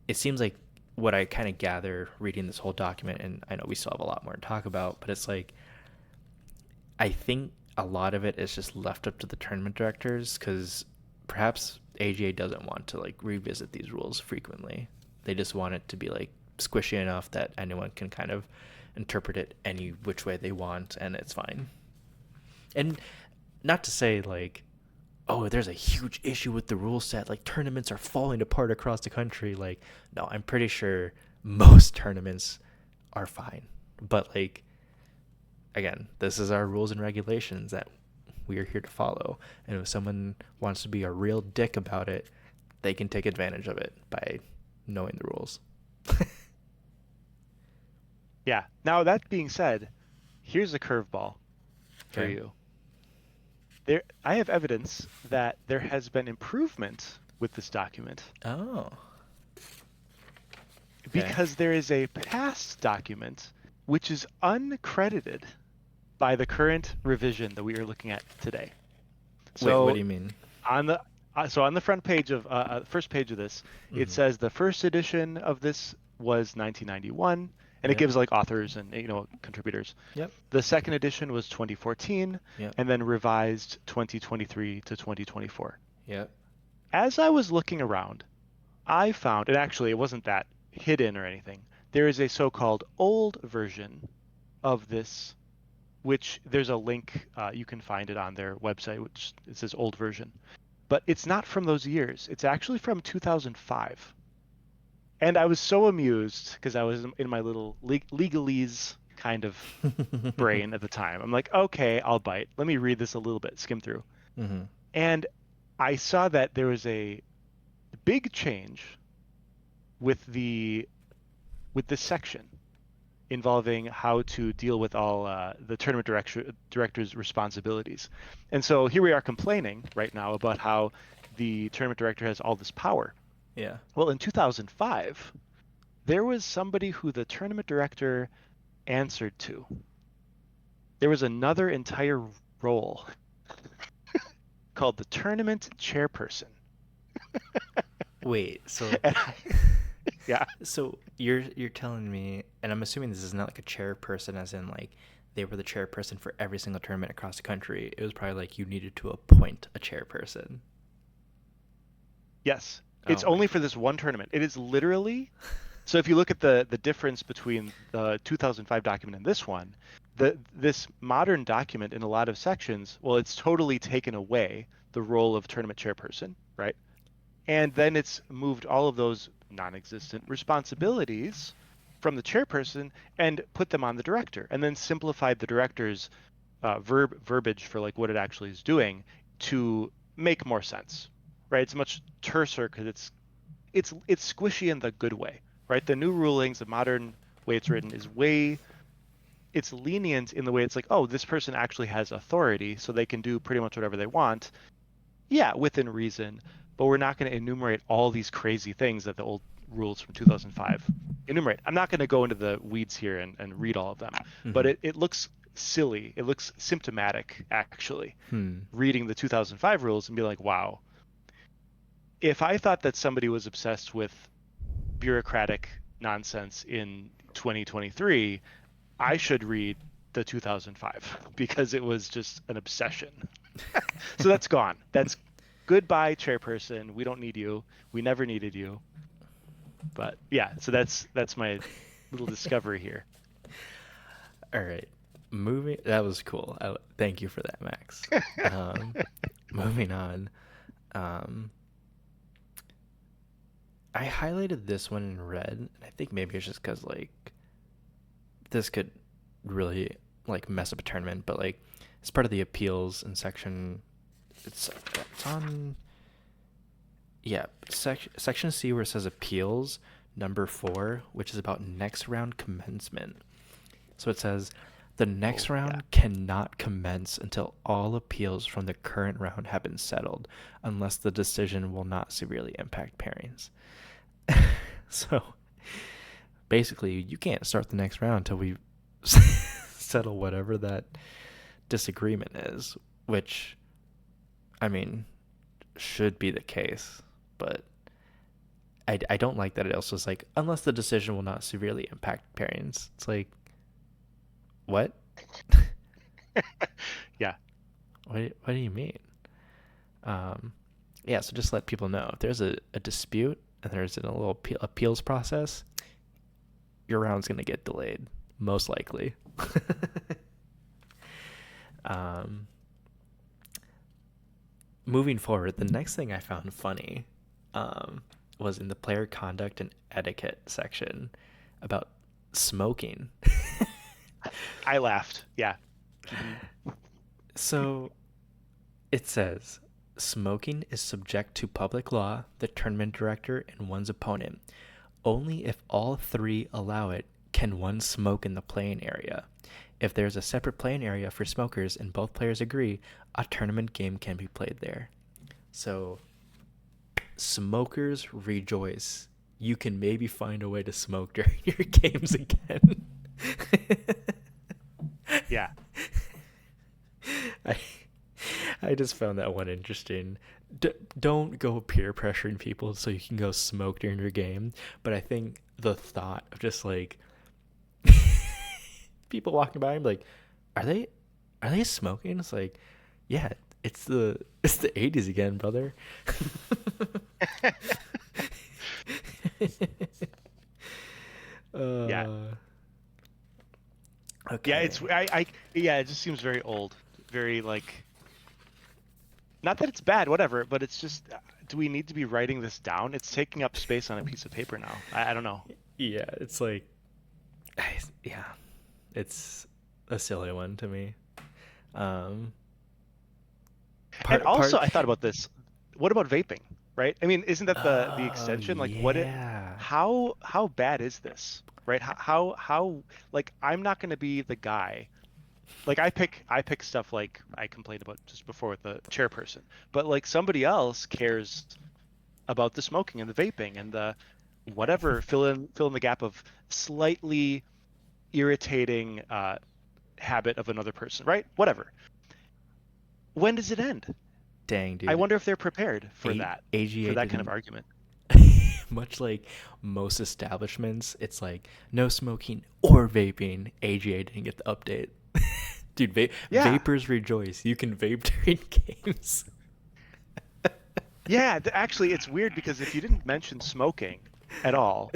it seems like what I kind of gather reading this whole document, and I know we still have a lot more to talk about, but it's like I think a lot of it is just left up to the tournament directors because perhaps AGA doesn't want to like revisit these rules frequently. They just want it to be like squishy enough that anyone can kind of interpret it any which way they want, and it's fine. And not to say like, oh, there's a huge issue with the rule set. Like tournaments are falling apart across the country. Like, no, I'm pretty sure most tournaments are fine. But like, again, this is our rules and regulations that we are here to follow. And if someone wants to be a real dick about it, they can take advantage of it by knowing the rules. Yeah. Now that being said, here's a curveball for Okay. you. I have evidence that there has been improvement with this document Oh. Okay. because there is a past document which is uncredited by the current revision that we are looking at today. Wait, what So do you mean? on the on the front page of first page of this, it Mm-hmm. says the first edition of this was 1991, and it Yep. gives like authors and contributors. Yep. The second edition was 2014, Yep. and then revised 2023 to 2024. Yep. As I was looking around, I found, and actually it wasn't that hidden or anything. There is a so-called old version of this, which there's a link, you can find it on their website, which it says old version. But it's not from those years. It's actually from 2005. And I was so amused because I was in my little legalese kind of brain at the time. I'm like, okay, I'll bite. Let me read this a little bit, skim through. Mm-hmm. And I saw that there was a big change with this section involving how to deal with all the tournament director's responsibilities. And so here we are complaining right now about how the tournament director has all this power. Yeah. Well, in 2005, there was somebody who the tournament director answered to. There was another entire role called the tournament chairperson. Wait, so And yeah. so you're telling me, and I'm assuming this is not like a chairperson, as in like they were the chairperson for every single tournament across the country. It was probably like you needed to appoint a chairperson. Yes. Oh It's my only for this one tournament. It is literally, so if you look at the difference between the 2005 document and this one, this modern document in a lot of sections, well, it's totally taken away the role of tournament chairperson, right? And then it's moved all of those non-existent responsibilities from the chairperson and put them on the director, and then simplified the director's verbiage for like what it actually is doing to make more sense, right? It's much terser because it's squishy in the good way, right? The new rulings, the modern way it's written is it's lenient in the way it's like, oh, this person actually has authority, so they can do pretty much whatever they want. Yeah, within reason, but we're not going to enumerate all these crazy things that the old rules from 2005 enumerate. I'm not going to go into the weeds here and read all of them, but Mm-hmm. it looks silly. It looks symptomatic, actually, Hmm. reading the 2005 rules and be like, wow, if I thought that somebody was obsessed with bureaucratic nonsense in 2023, I should read the 2005 because it was just an obsession. So that's gone. That's goodbye, chairperson. We don't need you. We never needed you. But yeah, so that's my little discovery here. All right. Moving. That was cool. Thank you for that, Max. Um, moving on. Um, I highlighted this one in red, and I think maybe it's just because like this could really like mess up a tournament, but like it's part of the appeals in section. It's on section C where it says appeals number 4, which is about next round commencement. So it says the Oh next yeah. round cannot commence until all appeals from the current round have been settled, unless the decision will not severely impact pairings. So basically, you can't start the next round until we settle whatever that disagreement is, which, I mean, should be the case. But I don't like that it also is like, unless the decision will not severely impact pairings. It's like, what? Yeah. What do you mean? Um, yeah, so just let people know if there's a dispute and there's a little appeals process, your round's going to get delayed, most likely. um, moving forward, the next thing I found funny was in the player conduct and etiquette section about smoking. I laughed. Yeah. Hmm. So it says smoking is subject to public law, the tournament director, and one's opponent. Only if all three allow it can one smoke in the playing area. If there's a separate playing area for smokers and both players agree, a tournament game can be played there. So, smokers rejoice. You can maybe find a way to smoke during your games again. Yeah. I I just found that one interesting. Don't go peer pressuring people so you can go smoke during your game. But I think the thought of just like people walking by and like, are they are they smoking? It's like, yeah, it's the 80s again, brother. Yeah. uh, Yeah, okay. yeah, it just seems very old. Very like, not that it's bad, whatever, but it's just, do we need to be writing this down? It's taking up space on a piece of paper now. I don't know. Yeah, it's like, yeah, it's a silly one to me. Um, And also, part. I thought about this. What about vaping, right? I mean, isn't that the Oh extension? Like, yeah. how bad is this, right? How like I'm not going to be the guy. Like I pick stuff like I complained about just before with the chairperson, but like somebody else cares about the smoking and the vaping and the whatever, fill in the gap of slightly irritating habit of another person, right? Whatever. When does it end? Dang, I dude. wonder if they're prepared for AGA that kind of didn't. argument. Much like most establishments, it's like no smoking or vaping. AGA didn't get the update. Dude, Yeah. vapors rejoice. You can vape during games. Yeah, actually it's weird because if you didn't mention smoking at all,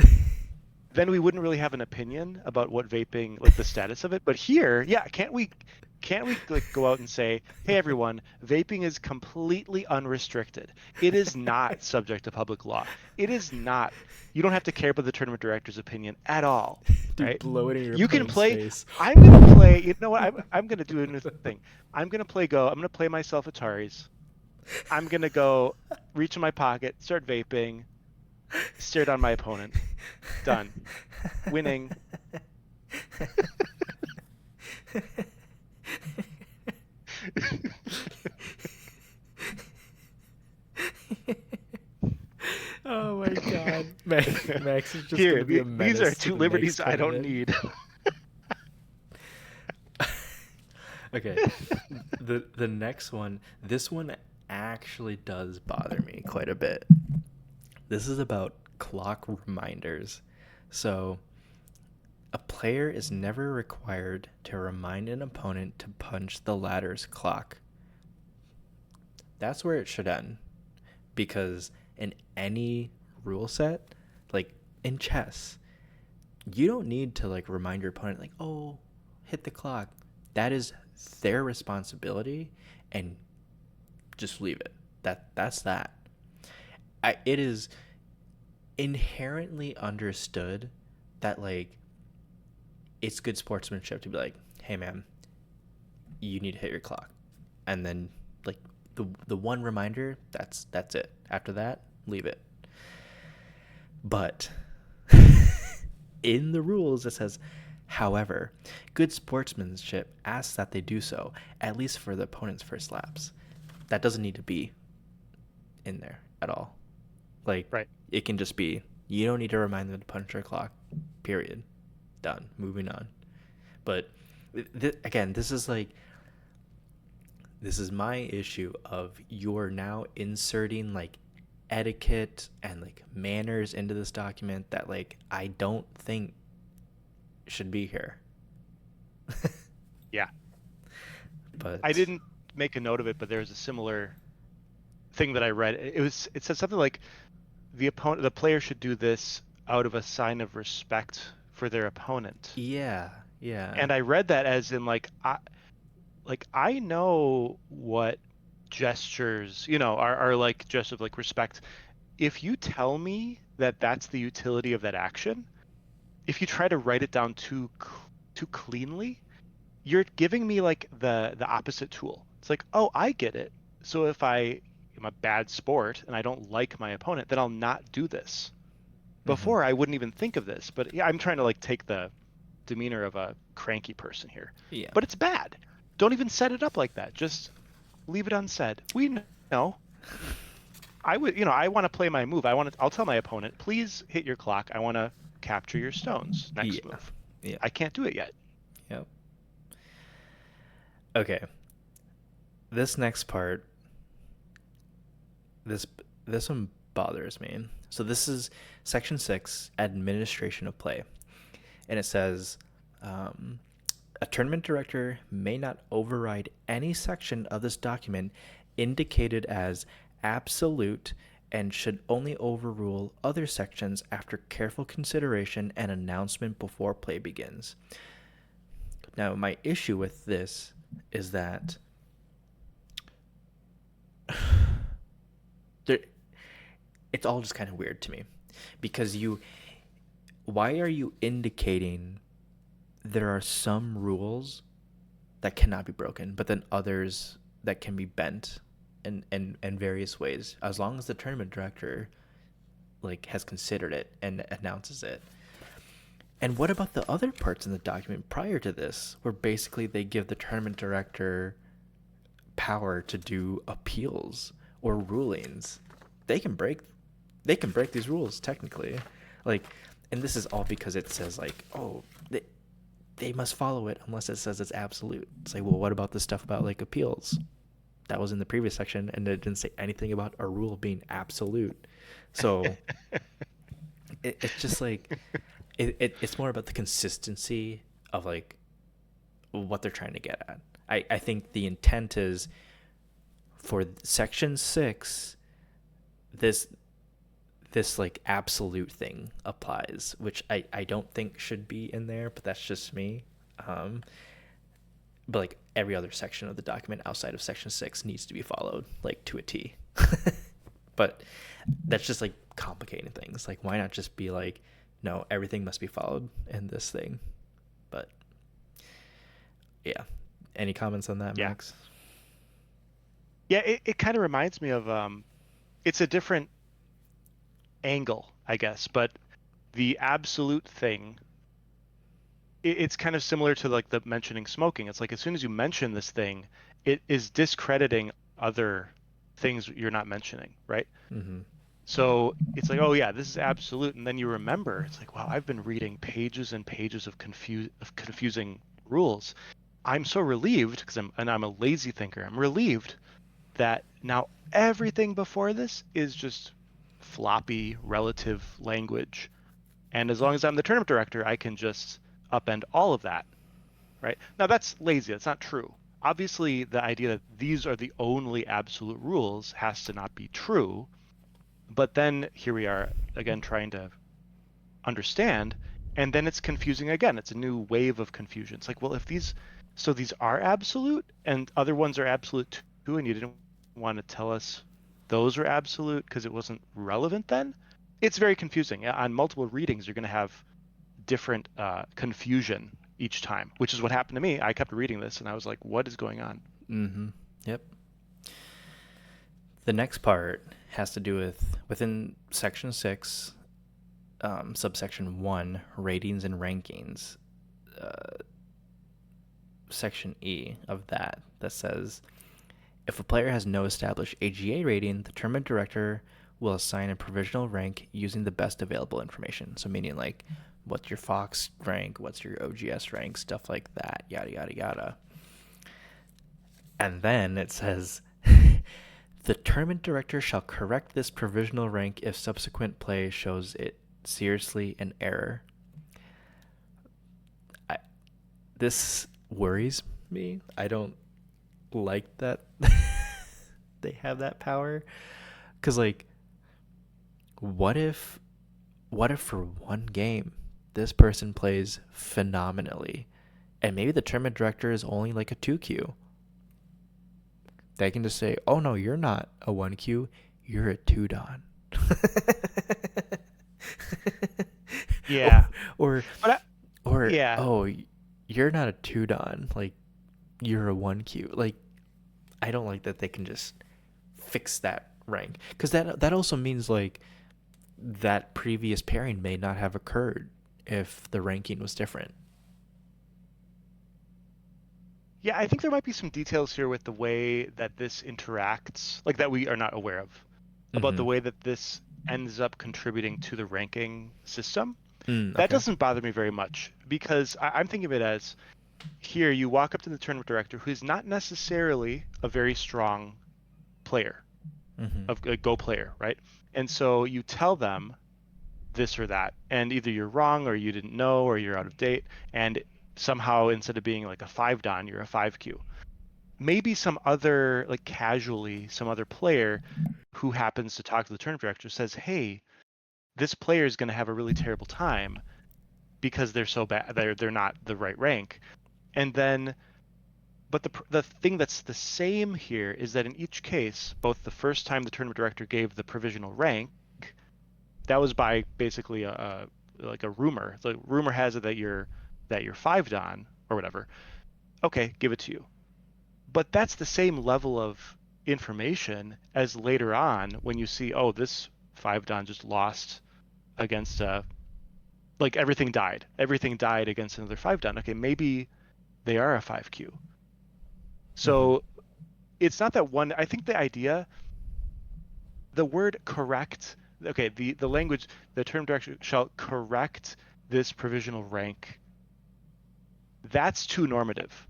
then we wouldn't really have an opinion about what vaping, like the status of it. But here, yeah, can't we like go out and say, "Hey everyone, vaping is completely unrestricted. It is not subject to public law. It is not. You don't have to care about the tournament director's opinion at all, Dude, right? blow it in your You can opponent's play. face. I'm gonna play. You know what? I'm gonna do a new thing. I'm gonna play Go. I'm gonna play myself Ataris. I'm gonna go reach in my pocket, start vaping, stare down my opponent. Done. Winning. Oh my god. Max is just going Here, to be a these are menace to two the next liberties I don't tournament. need. Okay. The next one, this one actually does bother me quite a bit. This is about clock reminders. So, A player is never required to remind an opponent to punch the ladder's clock. That's where it should end. Because in any rule set, like in chess, you don't need to like remind your opponent like, "Oh, hit the clock." That is their responsibility, and just leave it. That's that. It is inherently understood that like it's good sportsmanship to be like, "Hey man, you need to hit your clock." And then like the one reminder, that's it. After that, leave it. But in the rules it says, however, good sportsmanship asks that they do so, at least for the opponent's first laps. That doesn't need to be in there at all. Like, Right. it can just be, you don't need to remind them to punch their clock, period. Done. Moving on. But again, this is my issue of you're now inserting like etiquette and like manners into this document that like I don't think should be here. Yeah. I But didn't make a note of it, but there's a similar thing that I read. It said something like the player should do this out of a sign of respect for their opponent. yeah, yeah. And I read that as in I know what gestures, are like just of like respect. If you tell me that that's the utility of that action, if you try to write it down too cleanly, you're giving me like the opposite tool. It's like, oh, I get it. So if I am a bad sport and I don't like my opponent, then I'll not do this. Mm-hmm. Before I wouldn't even think of this, but yeah, I'm trying to like take the demeanor of a cranky person here. Yeah. But it's bad. Don't even set it up like that. Just leave it unsaid. We know. I want to play my move. I'll tell my opponent, please hit your clock. I want to capture your stones. Yeah. Next move. Yeah. I can't do it yet. Yep. Okay. This next part, this this one bothers me. So this is section 6, administration of play. And it says, a tournament director may not override any section of this document indicated as absolute and should only overrule other sections after careful consideration and announcement before play begins. Now, my issue with this is that there, it's all just kind of weird to me because why are you indicating there are some rules that cannot be broken, but then others that can be bent in various ways, as long as the tournament director like has considered it and announces it. And what about the other parts in the document prior to this, where basically they give the tournament director power to do appeals or rulings? They can break these rules technically. Like, and this is all because it says like, oh, they must follow it unless it says it's absolute. It's like, well, what about the stuff about like appeals? That was in the previous section, and it didn't say anything about a rule being absolute. So it's just like it's more about the consistency of like what they're trying to get at. I think the intent is for section 6, this like absolute thing applies, which I don't think should be in there, but that's just me. But like every other section of the document outside of section 6 needs to be followed like to a T. But that's just like complicating things. Like, why not just be like, no, everything must be followed in this thing? But yeah. Any comments on that, Yeah. Max? Yeah, it kind of reminds me of it's a different angle, I guess, but the absolute thing, it's kind of similar to like the mentioning smoking. It's like as soon as you mention this thing, it is discrediting other things you're not mentioning, right? Mm-hmm. So it's like, oh yeah, this is absolute, and then you remember, it's like, wow, I've been reading pages and pages of confusing rules. I'm so relieved because I'm a lazy thinker. I'm relieved that now everything before this is just floppy relative language. And as long as I'm the tournament director, I can just upend all of that, right? Now that's lazy. That's not true. Obviously, the idea that these are the only absolute rules has to not be true. But then here we are again trying to understand, and then it's confusing again. It's a new wave of confusion. It's like, well, if these, so these are absolute and other ones are absolute too, and you didn't want to tell us those are absolute because it wasn't relevant then? It's very confusing. On multiple readings, you're going to have different confusion each time, which is what happened to me. I kept reading this and I was like, what is going on? Mm-hmm. Yep. The next part has to do with within Section 6, subsection 1, ratings and rankings. Section E of that says, if a player has no established AGA rating, the tournament director will assign a provisional rank using the best available information. So meaning like, what's your Fox rank, what's your OGS rank, stuff like that, yada, yada, yada. And then it says, the tournament director shall correct this provisional rank if subsequent play shows it seriously in error. This worries me. I don't like that they have that power. Because, like, what if for one game this person plays phenomenally and maybe the tournament director is only like a 2Q? They can just say, oh no, you're not a 1Q, you're a 2 Don. Yeah. or But or yeah. oh, you're not a 2 Don, like you're a 1Q. Like, I don't like that they can just fix that rank, because that also means like that previous pairing may not have occurred if the ranking was different. Yeah, I think there might be some details here with the way that this interacts, like that we are not aware of, about Mm-hmm. the way that this ends up contributing to the ranking system. That Okay. doesn't bother me very much because I'm thinking of it as here you walk up to the tournament director who's not necessarily a very strong player, Mm-hmm. of a Go player, right? And so you tell them this or that, and either you're wrong or you didn't know or you're out of date, and somehow instead of being like a 5 Don, you're a 5Q. Maybe some other, like casually, some other player who happens to talk to the tournament director says, hey, this player is going to have a really terrible time because they're so bad, they're not the right rank. And then, but the thing that's the same here is that in each case, both the first time the tournament director gave the provisional rank, that was by basically a like a rumor. The rumor has it that you're 5 Don or whatever. Okay, give it to you. But that's the same level of information as later on when you see, oh, this 5 Don just lost against like everything died. Everything died against another 5 Don. Okay, maybe they are a 5Q. Mm-hmm. So it's not that one. I think the idea, the word correct, okay, the language, the term direction shall correct this provisional rank. That's too normative.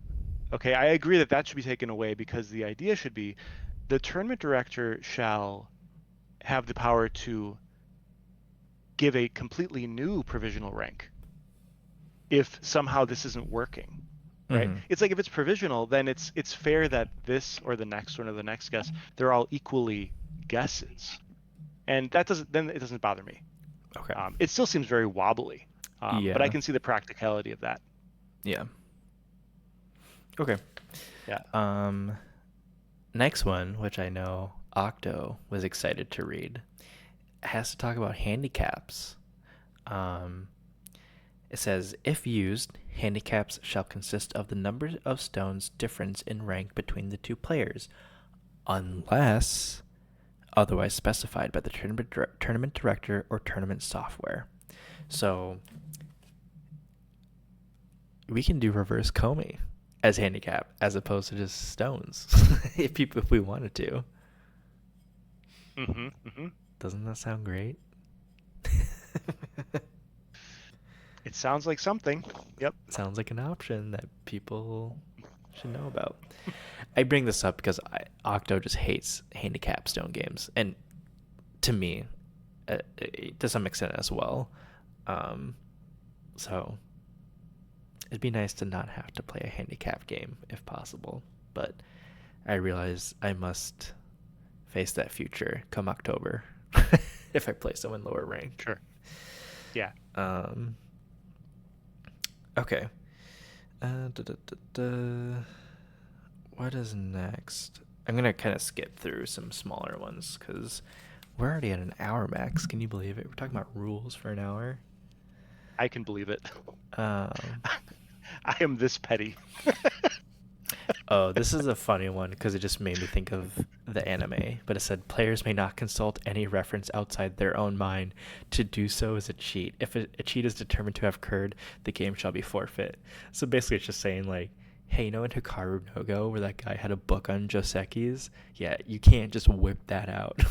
Okay, I agree that that should be taken away because the idea should be the tournament director shall have the power to give a completely new provisional rank if somehow this isn't working, right? Mm-hmm. It's like if it's provisional, then it's fair that this or the next one or the next guess, they're all equally guesses. And that doesn't, then it doesn't bother me. Okay. It still seems very wobbly, but I Yeah. can see the practicality of that. Yeah. Okay. Yeah. Um, Next one, which I know Octo was excited to read, has to talk about handicaps. Um, it says, if used, handicaps shall consist of the number of stones difference in rank between the two players, unless otherwise specified by the tournament director or tournament software. So we can do reverse Comey as handicap as opposed to just stones if we wanted to. Mm-hmm. Mm-hmm. Doesn't that sound great? It sounds like something. Yep. Sounds like an option that people should know about. I bring this up because Octo just hates handicap stone games, and to me, to some extent as well. Um, so It'd be nice to not have to play a handicap game if possible, but I realize I must face that future come October if I play someone lower ranked. Sure. Yeah. Um, okay. Da, da, da, da. What is next? I'm gonna kind of skip through some smaller ones because we're already at an hour max. Can you believe it? We're talking about rules for an hour. I can believe it. Um, I am this petty. oh, this is a funny one because it just made me think of the anime. But it said players may not consult any reference outside their own mind. To do so is a cheat. If a cheat is determined to have occurred, the game shall be forfeit. So basically, it's just saying like, hey, you know in Hikaru no Go where that guy had a book on Josekis? Yeah, you can't just whip that out.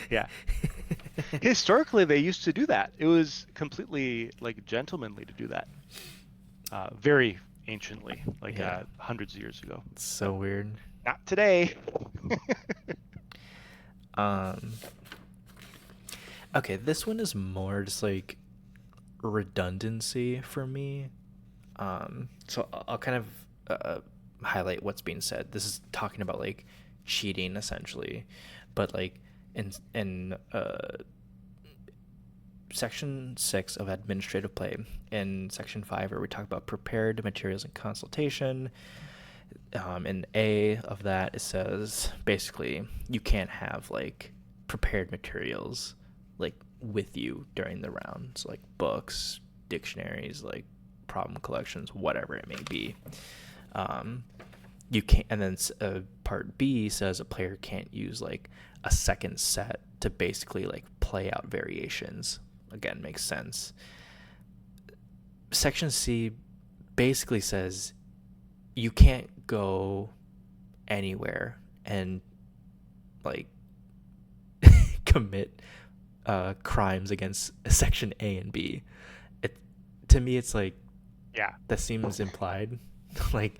Yeah. Historically, they used to do that. It was completely like gentlemanly to do that. Very anciently, like Yeah, hundreds of years ago. it's But so weird. not today. Um, okay, this one is more just like redundancy for me. So I'll kind of highlight what's being said. This is talking about like cheating essentially, but like in section 6 of administrative play, in section 5 where we talk about prepared materials and consultation, in A of that it says basically you can't have like prepared materials like with you during the round, so like books, dictionaries, like problem collections, whatever it may be. um, you can't, and then part B says a player can't use like a second set to basically like play out variations. Again, makes sense. Section C basically says you can't go anywhere and like commit crimes against section A and B. It To me it's like Yeah. that seems implied. Like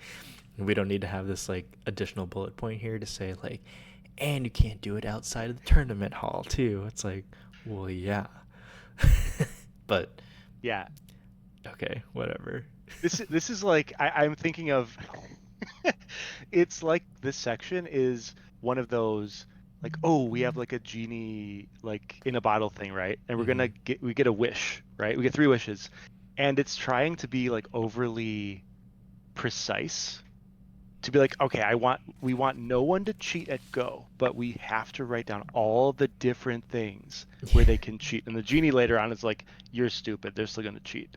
we don't need to have this like additional bullet point here to say like, and you can't do it outside of the tournament hall too. It's like, well, yeah. But Yeah. okay, whatever. This is like I'm thinking of it's like this section is one of those like, oh, we have like a genie like in a bottle thing, right? And we're gonna Mhm. get a wish, right? We get three wishes. And it's trying to be like overly precise to be like, okay, we want no one to cheat at Go, but we have to write down all the different things where they can cheat. And the genie later on is like, you're stupid, they're still gonna cheat.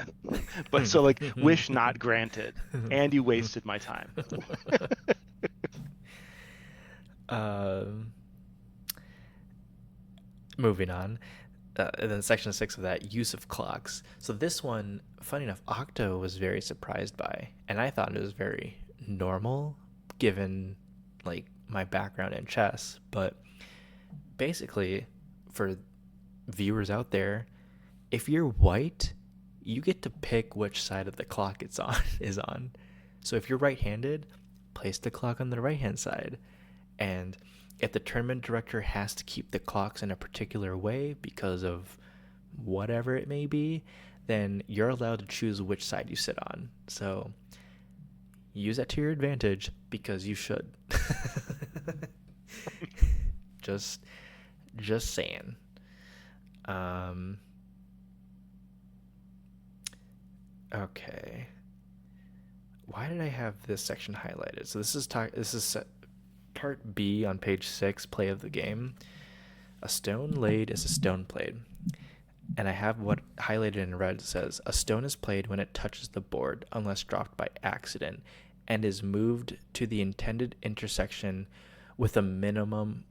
But so like wish not granted, and you wasted my time. um, moving on. And then section 6 of that, use of clocks. So this one, funny enough, Octo was very surprised by, and I thought it was very normal given like my background in chess. But basically, for viewers out there, if you're white, you get to pick which side of the clock it's on is on. So if you're right-handed, place the clock on the right-hand side. And if the tournament director has to keep the clocks in a particular way because of whatever it may be, then you're allowed to choose which side you sit on. So use that to your advantage because you should. just just saying. Um okay. Why did I have this section highlighted? So this is part B on page 6, play of the game. A stone laid is a stone played. And I have what highlighted in red says a stone is played when it touches the board unless dropped by accident and is moved to the intended intersection with a minimum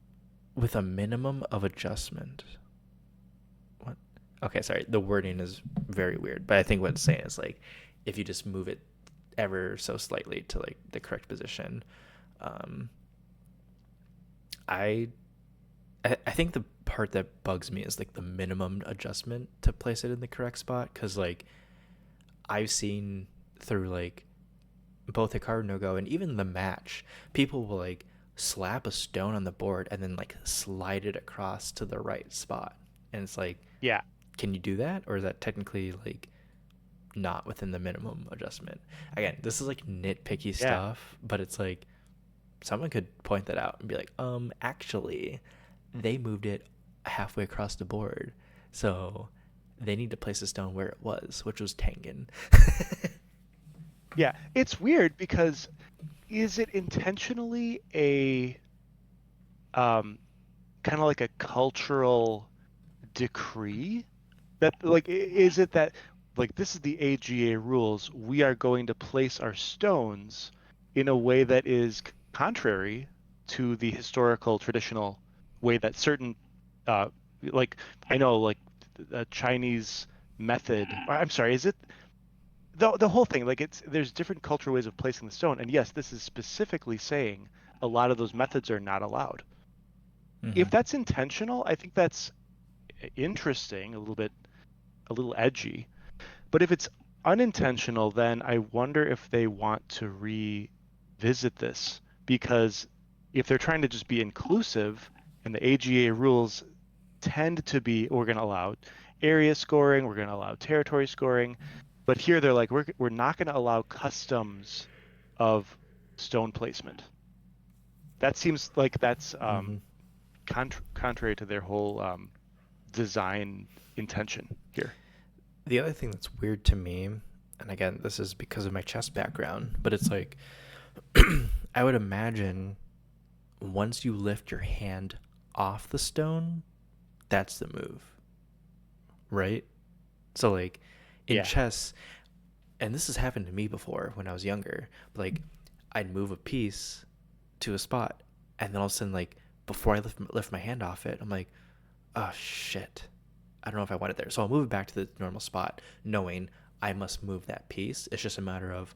of adjustment. What? Okay, sorry. The wording is very weird, but I think what it's saying is like if you just move it ever so slightly to like the correct position. Um, I I think the part that bugs me is like the minimum adjustment to place it in the correct spot because like I've seen through like both Hikaru no Go and even the match, people will like slap a stone on the board and then like slide it across to the right spot, and it's like, Yeah. can you do that, or is that technically like not within the minimum adjustment. Again, this is like nitpicky Yeah. stuff, but it's like someone could point that out and be like, actually, they moved it halfway across the board. So they need to place the stone where it was, which was Tengen. Yeah. It's weird because is it intentionally a um kind of like a cultural decree that like is it that like this is the AGA rules, we are going to place our stones in a way that is contrary to the historical traditional way that certain uh like I know like a Chinese method, or I'm sorry, is it the whole thing, like it's there's different cultural ways of placing the stone, and yes, this is specifically saying a lot of those methods are not allowed. Mm-hmm. If that's intentional, I think that's interesting, a little edgy. But if it's unintentional, then I wonder if they want to revisit this because if they're trying to just be inclusive and the AGA rules tend to be we're going to allow area scoring, we're going to allow territory scoring, but here they're like we're not going to allow customs of stone placement. That seems like that's Mm-hmm. contrary to their whole design intention here. The other thing that's weird to me, and again, this is because of my chess background, but it's like I would imagine once you lift your hand off the stone, that's the move, right? So like in Yeah. chess, and this has happened to me before when I was younger, but like I'd move a piece to a spot, and then all of a sudden, like before I lift my hand off it, I'm like, oh shit, I don't know if I want it there. So I'll move it back to the normal spot, knowing I must move that piece. It's just a matter of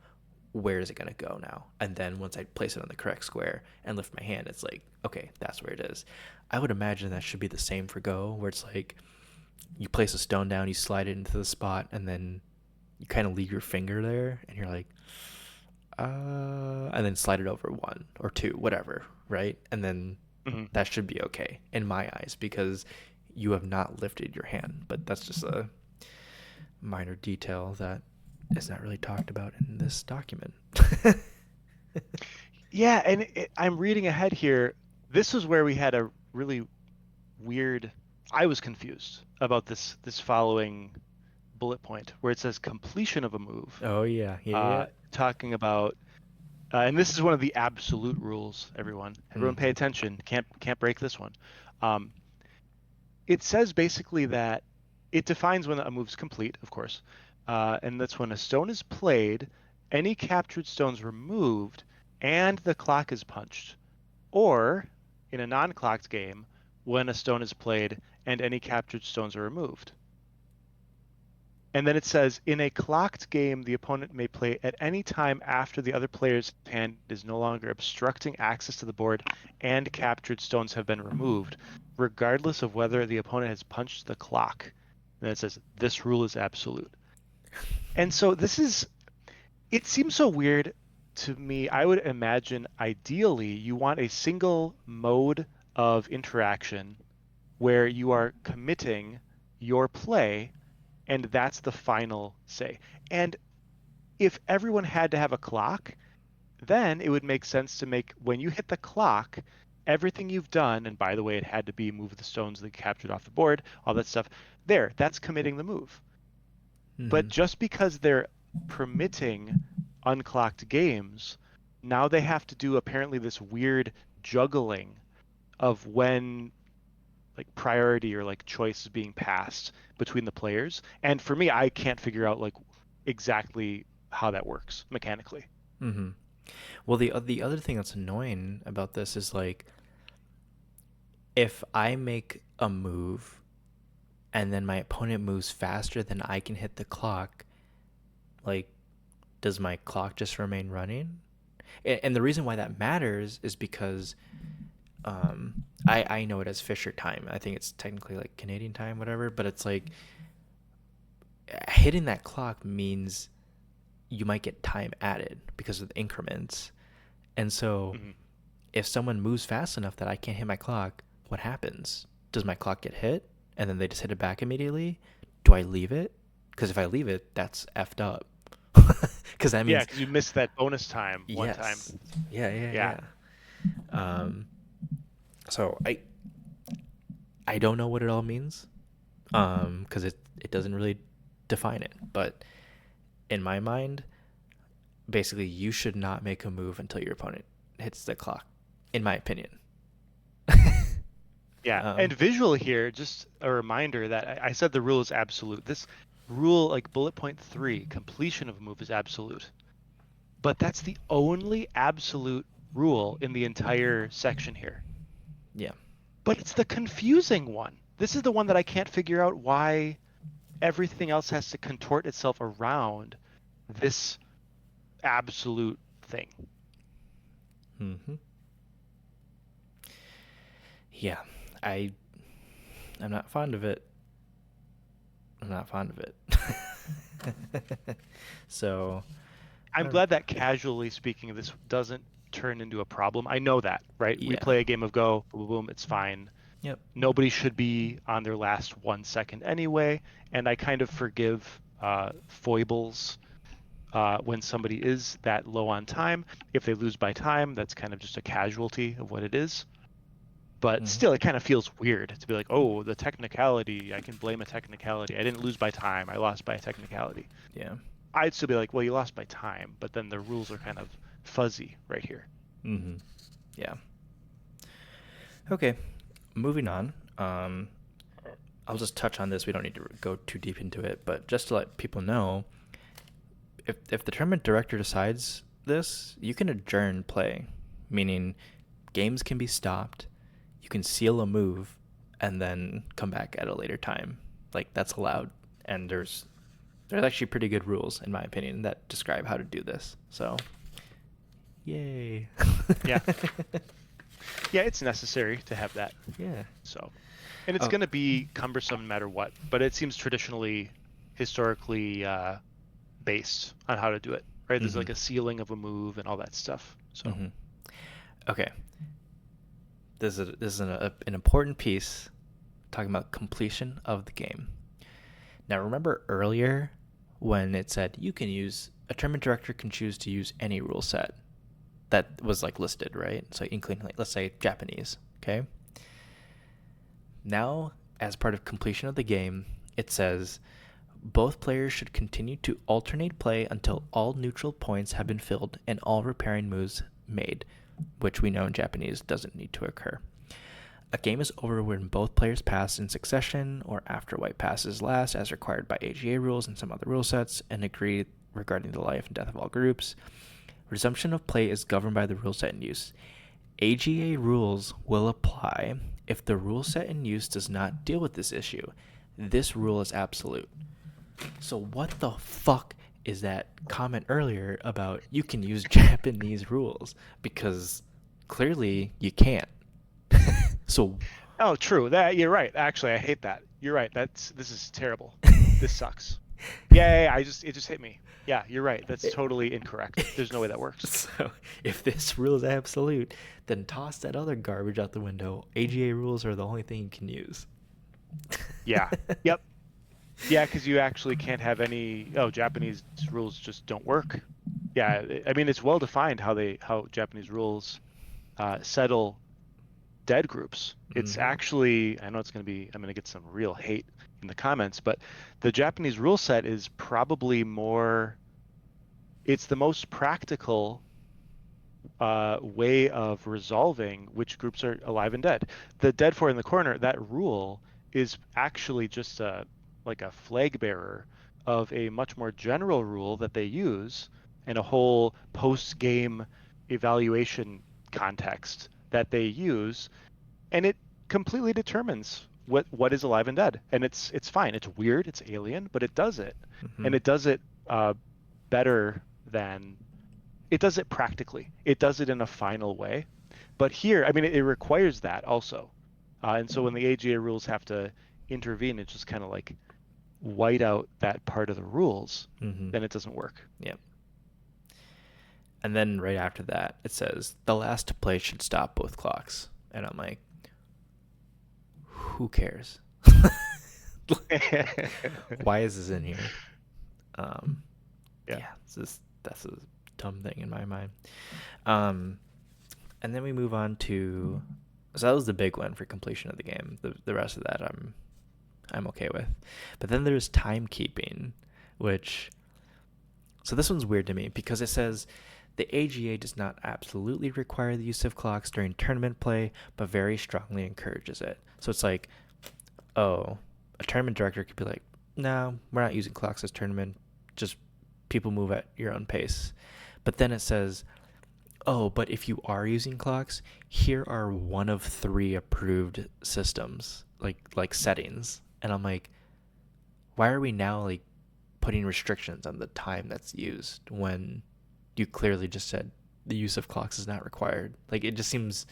where is it going to go now? And then once I place it on the correct square and lift my hand, it's like, okay, that's where it is. I would imagine that should be the same for Go, where it's like you place a stone down, you slide it into the spot, and then you kind of leave your finger there, and you're like, and then slide it over one or two, whatever, right? And then Mhm. that should be okay in my eyes because you have not lifted your hand. But that's just a minor detail that is not really talked about in this document. Yeah, and I'm reading ahead here. This was where we had a really weird. I was confused about this following bullet point where it says completion of a move, Oh yeah, yeah, yeah. talking about, and this is one of the absolute rules. Everyone, pay Mm-hmm. attention. Can't break this one. Um, it says basically that it defines when a move's complete, of course, and that's when a stone is played, any captured stones removed, and the clock is punched. Or in a non-clocked game, when a stone is played and any captured stones are removed. And then it says, in a clocked game, the opponent may play at any time after the other player's hand is no longer obstructing access to the board and captured stones have been removed, regardless of whether the opponent has punched the clock. And then it says, this rule is absolute. And so it seems so weird to me. I would imagine ideally you want a single mode of interaction where you are committing your play and that's the final say. And if everyone had to have a clock, then it would make sense to make when you hit the clock, everything you've done, and by the way, it had to be move the stones that captured off the board, all that stuff, that's committing the move. But Mm-hmm. just because they're permitting unclocked games, now they have to do apparently this weird juggling of when like priority or like choice is being passed between the players. And for me, I can't figure out like exactly how that works mechanically. Mm-hmm. Well, the other thing that's annoying about this is like if I make a move and then my opponent moves faster than I can hit the clock, like does my clock just remain running? And the reason why that matters is because I know it as Fisher time. I think it's technically like Canadian time, whatever. But it's like hitting that clock means you might get time added because of the increments. And so Hmm. if someone moves fast enough that I can't hit my clock, what happens? Does my clock get hit and then they just hit it back immediately? Do I leave it? Because if I leave it, that's effed up. Because that Yeah, means because you missed that bonus time one time. yes, yeah, yeah, Yeah. yeah. Um, so I don't know what it all means, because it doesn't really define it. But in my mind, basically, you should not make a move until your opponent hits the clock. In my opinion. Yeah. And um, visual here, just a reminder that I said the rule is absolute. This rule, like bullet point 3, completion of a move is absolute. But that's the only absolute rule in the entire section here. yeah. But it's the confusing one. This is the one that I can't figure out why everything else has to contort itself around this absolute thing. Mm-hmm. Yeah. I I'm not fond of it. I'm not fond of it. So, I I'm don't. glad that casually speaking, this doesn't turn into a problem. I know that, right? We Yeah. play a game of Go, boom, boom, it's fine. Yep. Nobody should be on their last 1 second anyway, and I kind of forgive foibles when somebody is that low on time. If they lose by time, that's kind of just a casualty of what it is. But Mm-hmm. still, it kind of feels weird to be like, oh, the technicality, I can blame a technicality. I didn't lose by time, I lost by a technicality. Yeah. I'd still be like, well, you lost by time, but then the rules are kind of fuzzy right here. Mm-hmm. Yeah. Okay. Moving on. I'll just touch on this. We don't need to go too deep into it, but just to let people know, if the tournament director decides this, you can adjourn play, meaning games can be stopped. You can seal a move and then come back at a later time. Like that's allowed, and there's actually pretty good rules in my opinion that describe how to do this. So, yay. Yeah. Yeah, it's necessary to have that. Yeah. So, and it's Oh. going to be cumbersome no matter what, but it seems historically based on how to do it, right? There's Mhm. like a ceiling of a move and all that stuff. So, Mhm. Okay. This is an important piece talking about completion of the game. Now, remember earlier when it said you can use a tournament director can choose to use any rule set that was like listed, right? So including like, let's say Japanese, okay? Now, as part of completion of the game, it says both players should continue to alternate play until all neutral points have been filled and all repairing moves made, which we know in Japanese doesn't need to occur. A game is over when both players pass in succession or after white passes last, as required by AGA rules and some other rule sets, and agree regarding the life and death of all groups. Resumption of play is governed by the rule set in use. AGA rules will apply if the rule set in use does not deal with this issue. This rule is absolute. So what the fuck is that comment earlier about you can use Japanese rules? Because clearly you can't. So oh, true. That you're right. Actually, I hate that. You're right. This is terrible. This sucks. Yeah, it just hit me. Yeah, you're right. That's totally incorrect. There's no way that works. So if this rule is absolute, then toss that other garbage out the window. AGA rules are the only thing you can use. Yeah. Yep. Yeah, because you actually can't have any. Oh, Japanese rules just don't work. Yeah, I mean it's well defined how Japanese rules settle dead groups. It's Mm-hmm. actually, I know it's going to be, I'm going to get some real hate in the comments, but the Japanese rule set is probably more, it's the most practical way of resolving which groups are alive and dead. The dead four in the corner, that rule is actually just like a flag bearer of a much more general rule that they use in a whole post-game evaluation context that they use, and it completely determines what is alive and dead, and it's fine. It's weird, it's alien, but it does it, Mm-hmm. and it does it better than it does it practically. It does it in a final way. But here, I mean, it requires that also. And so when the AGA rules have to intervene, it's just kind of like white out that part of the rules, Mm-hmm. then it doesn't work. Yep. And then right after that, it says the last to play should stop both clocks. And I'm like, who cares? Why is this in here? Um, Yeah. yeah, that's a dumb thing in my mind. Um, and then we move on to, so that was the big one for completion of the game. The rest of that I'm okay with. But then there's timekeeping, which, so this one's weird to me because it says the AGA does not absolutely require the use of clocks during tournament play, but very strongly encourages it. So it's like, oh, a tournament director could be like, no, we're not using clocks this tournament. Just people move at your own pace. But then it says, oh, but if you are using clocks, here are one of three approved systems, like settings. And I'm like, why are we now like putting restrictions on the time that's used when you clearly just said the use of clocks is not required? Like it just seems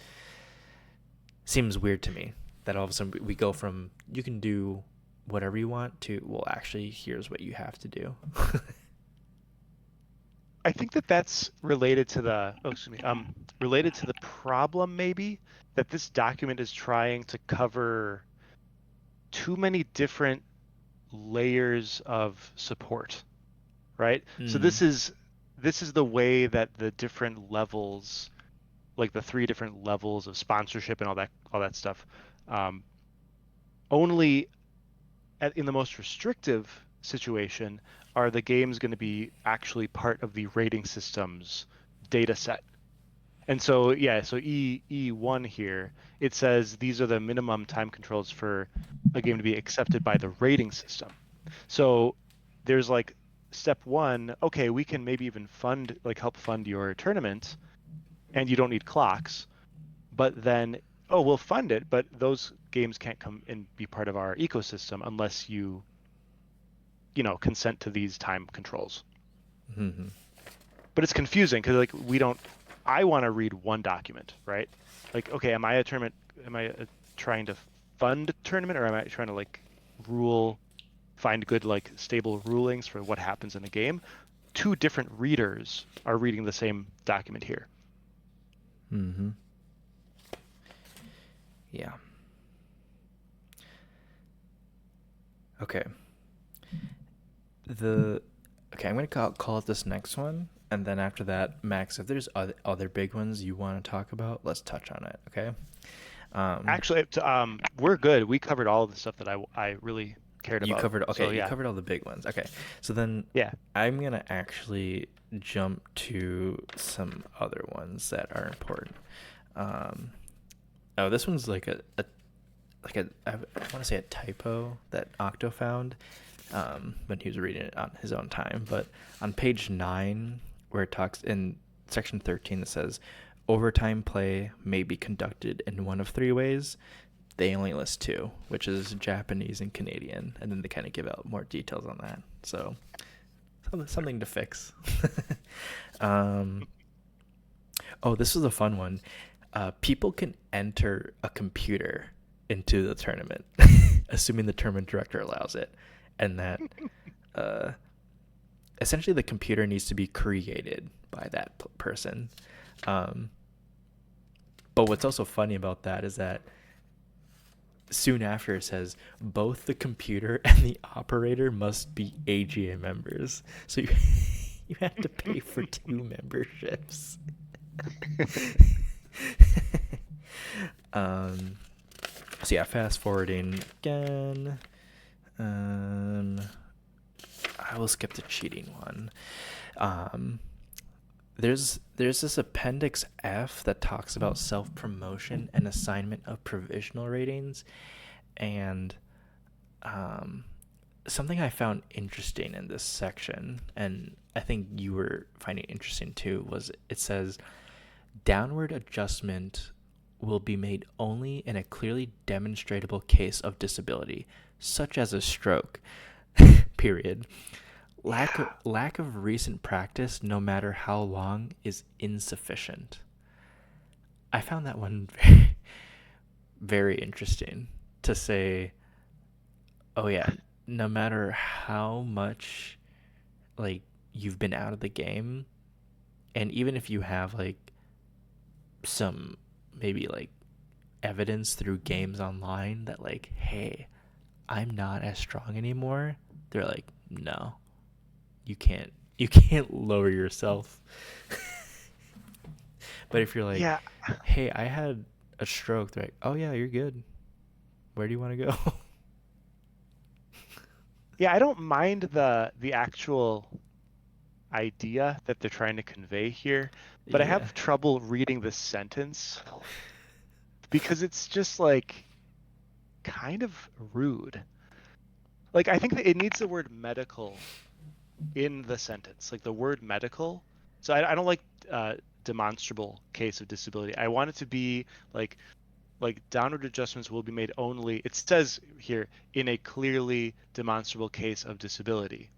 weird to me that all of a sudden we go from you can do whatever you want to, well, actually here's what you have to do. I think that that's related to the, oh, excuse me, related to the problem maybe that this document is trying to cover too many different layers of support, right? So Mm. this is the way that the different levels, like the three different levels of sponsorship and all that stuff, um, only in the most restrictive situation are the games going to be actually part of the rating system's data set. And so, yeah, so E1 here, it says these are the minimum time controls for a game to be accepted by the rating system. So there's like step one, okay, we can maybe even fund, like help fund your tournament, and you don't need clocks. But then, oh, we'll fund it, but those games can't come and be part of our ecosystem unless consent to these time controls. Mm-hmm. But it's confusing because like we don't. I want to read one document, right? Like, okay, am I a tournament? Am I trying to fund a tournament, or am I trying to like rule, find good like stable rulings for what happens in a game? Two different readers are reading the same document here. Mm-hmm. Yeah. Okay. The okay, I'm gonna call it this next one, and then after that, Max, if there's other big ones you want to talk about, let's touch on it. Okay. Um, Actually, we're good. We covered all of the stuff that I really cared you about. covered So okay. You yeah, covered all the big ones. Okay. So then yeah. I'm gonna actually jump to some other ones that are important. Um, oh, this one's like I want to say a typo that Octo found when he was reading it on his own time. But on page 9, where it talks in section 13 that says overtime play may be conducted in one of three ways, they only list two, which is Japanese and Canadian, and then they kind of give out more details on that. So something to fix. um, oh, this was a fun one. People can enter a computer into the tournament, assuming the tournament director allows it, and that uh, essentially the computer needs to be created by that person. Um, but what's also funny about that is that soon after it says both the computer and the operator must be AGA members. So you, you have to pay for two memberships. um, so yeah, fast forwarding again. I will skip the cheating one. Um, there's this appendix F that talks about self-promotion and assignment of provisional ratings, and um, something I found interesting in this section, and I think you were finding interesting too, was it says downward adjustment will be made only in a clearly demonstrable case of disability, such as a stroke. Period. Yeah. Lack of recent practice, no matter how long, is insufficient. I found that one very, very interesting to say, oh yeah, no matter how much like you've been out of the game, and even if you have like some maybe like evidence through games online that like, hey, I'm not as strong anymore, they're like, no, you can't lower yourself. But if you're like, Yeah, hey, I had a stroke, they're like, oh yeah, you're good. Where do you want to go? yeah, I don't mind the actual idea that they're trying to convey here, but I Yeah. have trouble reading the sentence because it's just like kind of rude. Like I think that it needs the word medical in the sentence, like the word medical. So I don't like uh, demonstrable case of disability. I want it to be like downward adjustments will be made only. It says here in a clearly demonstrable case of disability,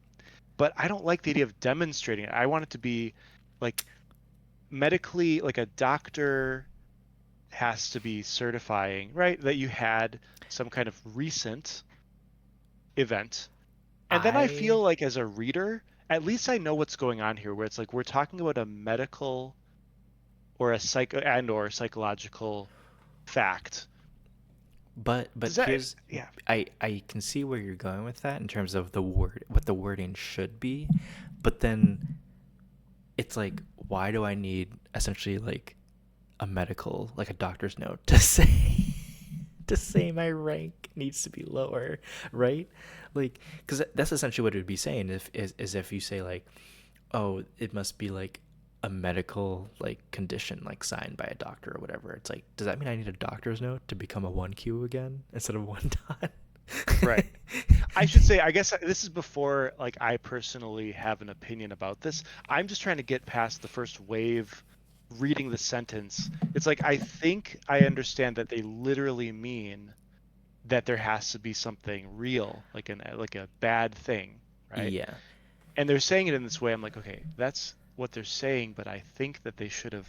but I don't like the idea of demonstrating it. I want it to be like medically, like a doctor has to be certifying, right, that you had some kind of recent event. And then I I feel like as a reader, at least I know what's going on here, where it's like we're talking about a medical or a psycho and or psychological fact. but Does that, here's yeah, I can see where you're going with that in terms of the word what the wording should be, but then it's like, why do I need essentially like a medical, like a doctor's note to say to say my rank needs to be lower, right? Like, because that's essentially what it would be saying if is if you say like, oh, it must be like a medical like condition like signed by a doctor or whatever. It's like, does that mean I need a doctor's note to become a 1Q again instead of one dot? right. I should say, I guess this is before like I personally have an opinion about this. I'm just trying to get past the first wave reading the sentence. It's like I think I understand that they literally mean that there has to be something real, like a bad thing, right? Yeah. And they're saying it in this way. I'm like, okay, that's what they're saying, but I think that they should have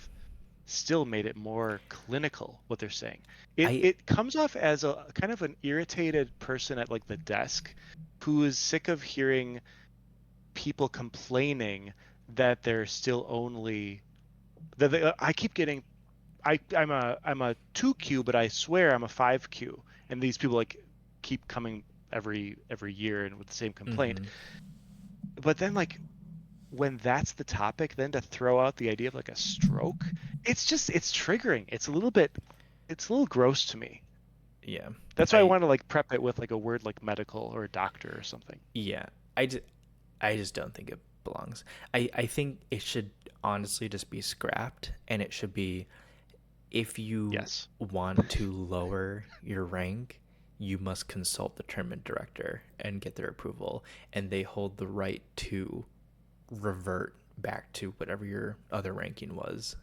still made it more clinical what they're saying. It I it comes off as a kind of an irritated person at like the desk who is sick of hearing people complaining that they're still only that I keep getting I'm a 2Q but I swear I'm a 5Q, and these people like keep coming every year and with the same complaint. mhm. But then like when that's the topic, then to throw out the idea of like a stroke, it's triggering. It's a little gross to me. Yeah. That's why I I want to like prep it with like a word like medical or a doctor or something. yeah. I just don't think it belongs. I think it should honestly just be scrapped, and it should be, if you Yes. want to lower your rank, you must consult the tournament director and get their approval, and they hold the right to revert back to whatever your other ranking was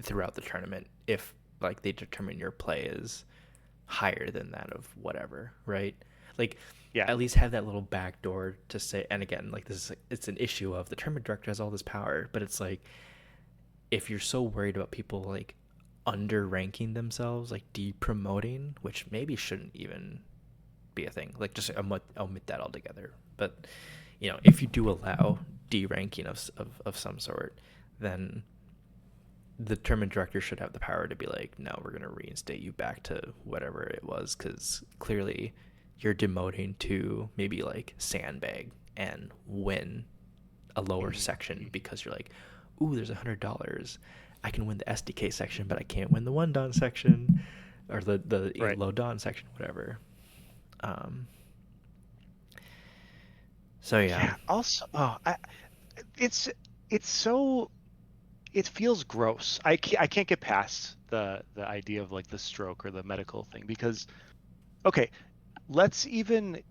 throughout the tournament if like they determine your play is higher than that of whatever, right? Like, Yeah. at least have that little back door to say. And again, like, this is it's an issue of the tournament director has all this power, but it's like, if you're so worried about people like under ranking themselves, like de-promoting, which maybe shouldn't even be a thing, like just omit that altogether. But if you do allow de-ranking of some sort, then the tournament director should have the power to be like, no, we're going to reinstate you back to whatever it was, because clearly you're demoting to maybe like sandbag and win a lower Mhm. section because you're like, ooh, there's $100. I can win the SDK section, but I can't win the one don section or the Right. low don section, whatever. Um, so yeah. Yeah. Also, it's it's so it feels gross. I can't get past the idea of like the stroke or the medical thing because okay, let's even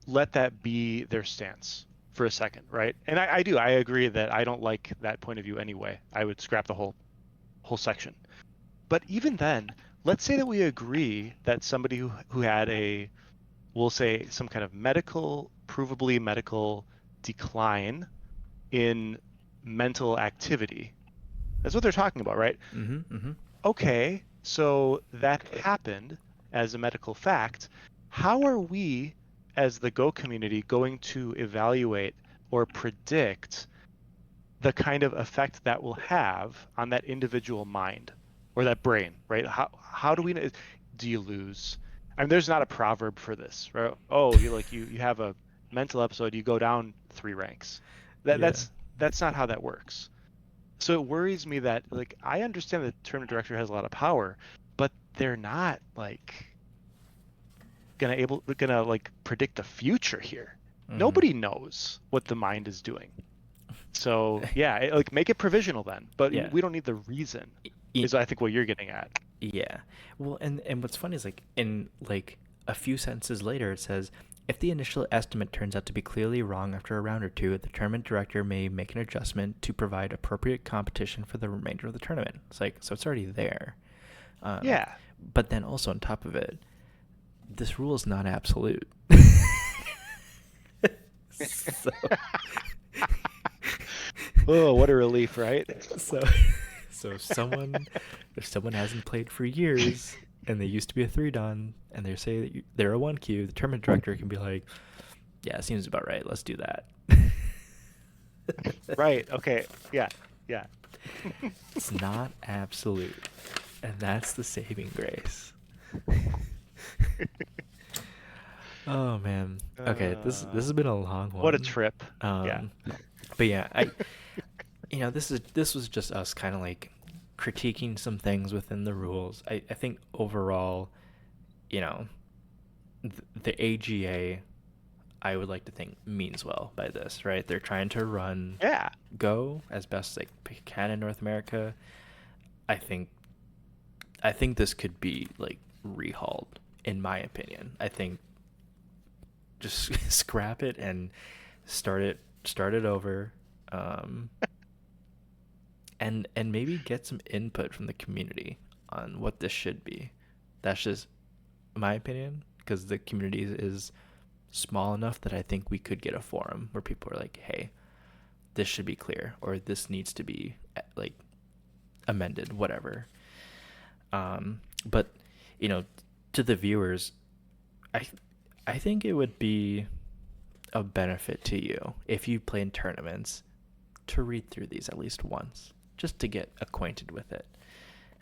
let that be their stance for a second, right? And I agree that I don't like that point of view anyway. I would scrap the whole section. But even then, let's say that we agree that somebody who had a, we'll say some kind of provably medical decline in mental activity. That's what they're talking about, right? Mm-hmm. Mm-hmm. Okay, so that happened as a medical fact. How are we, as the Go community, going to evaluate or predict the kind of effect that will have on that individual mind or that brain, right? How do we know? Do you lose? I mean, there's not a proverb for this, right? Oh, you have a mental episode, you go down 3 ranks. That Yeah. that's that's not how that works. So it worries me that like I understand the tournament director has a lot of power, but they're not like gonna like predict the future here. Mm-hmm. Nobody knows what the mind is doing. So yeah, like make it provisional then, but Yeah. we don't need the reason, Y- is I think what you're getting at. Yeah. Well, and what's funny is like in like a few sentences later it says if the initial estimate turns out to be clearly wrong after a round or two, the tournament director may make an adjustment to provide appropriate competition for the remainder of the tournament. It's like so it's already there. Um, Yeah. but then also on top of it, this rule is not absolute. So Oh, what a relief, right? so so if someone hasn't played for years and they used to be a 3 dan and they say that they're a 1Q, the tournament director can be like, yeah, seems about right. Let's do that. Right. Okay. Yeah. Yeah. It's not absolute, and that's the saving grace. Oh man. Okay, this has been a long What a one. trip. Yeah. Um, but yeah, this was just us kind of like critiquing some things within the rules. I think overall, you know, the AGA, I would like to think means well by this, right? They're trying to run Yeah. Go as best they can in North America. I think I think this could be like rehauled, in my opinion. I think just scrap it and start it over, um, and maybe get some input from the community on what this should be. That's just my opinion because the community is small enough that I think we could get a forum where people are like, hey, this should be clear or this needs to be like amended, whatever. But you know, to the viewers, I I think it would be a benefit to you if you play in tournaments to read through these at least once, just to get acquainted with it.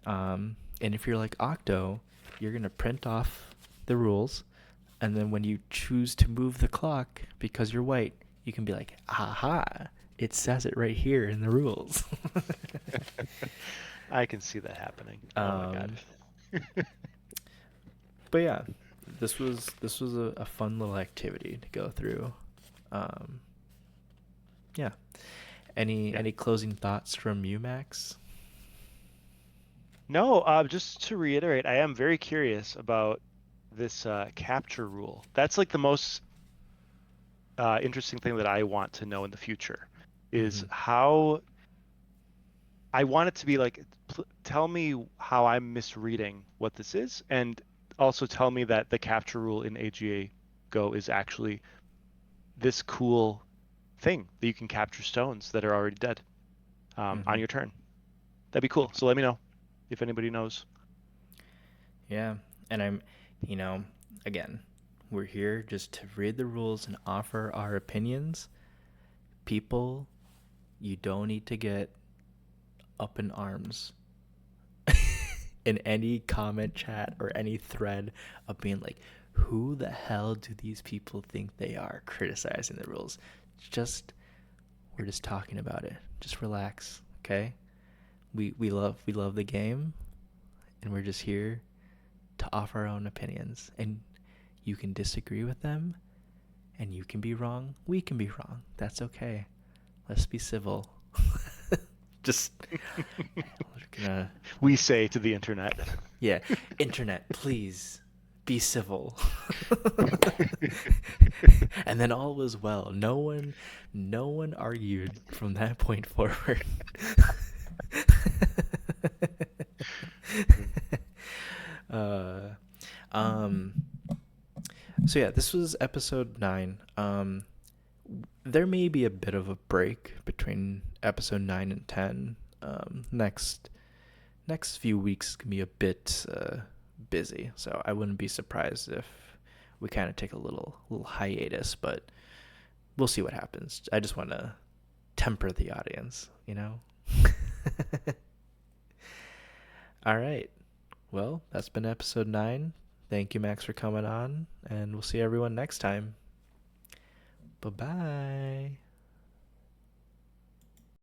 And if you're like Octo, you're gonna print off the rules, and then when you choose to move the clock because you're white, you can be like, "Aha! It says it right here in the rules." I can see that happening. Oh my God. um, but yeah, this was a fun little activity to go through. Um, yeah. Any Yeah. any closing thoughts from you, Max? No, just to reiterate, I am very curious about this capture rule. That's like the most interesting thing that I want to know in the future is Mm-hmm. how I want it to be like, tell me how I'm misreading what this is, and also tell me that the capture rule in AGA Go is actually this cool thing that you can capture stones that are already dead on Mm-hmm. your turn. That'd be cool. So let me know if anybody knows. Yeah, and you know, again, we're here just to read the rules and offer our opinions. People, you don't need to get up in arms in any comment chat or any thread of being like, who the hell do these people think they are criticizing the rules? Just we're just talking about it. Just relax, okay? We love the game, and we're just here to offer our own opinions. And you can disagree with them, and you can be wrong. We can be wrong. That's okay. Let's be civil. Just we're gonna, We say to the internet. yeah, internet, please be civil. And then all was well. No one argued from that point forward. uh, um, so yeah, this was episode 9. There may be a bit of a break between episode 9 and 10. Next few weeks can be a bit busy, so I wouldn't be surprised if we kind of take a little hiatus, but we'll see what happens. I just want to temper the audience, you know? All right. Well, that's been episode 9. Thank you, Max, for coming on, and we'll see everyone next time. Bye bye.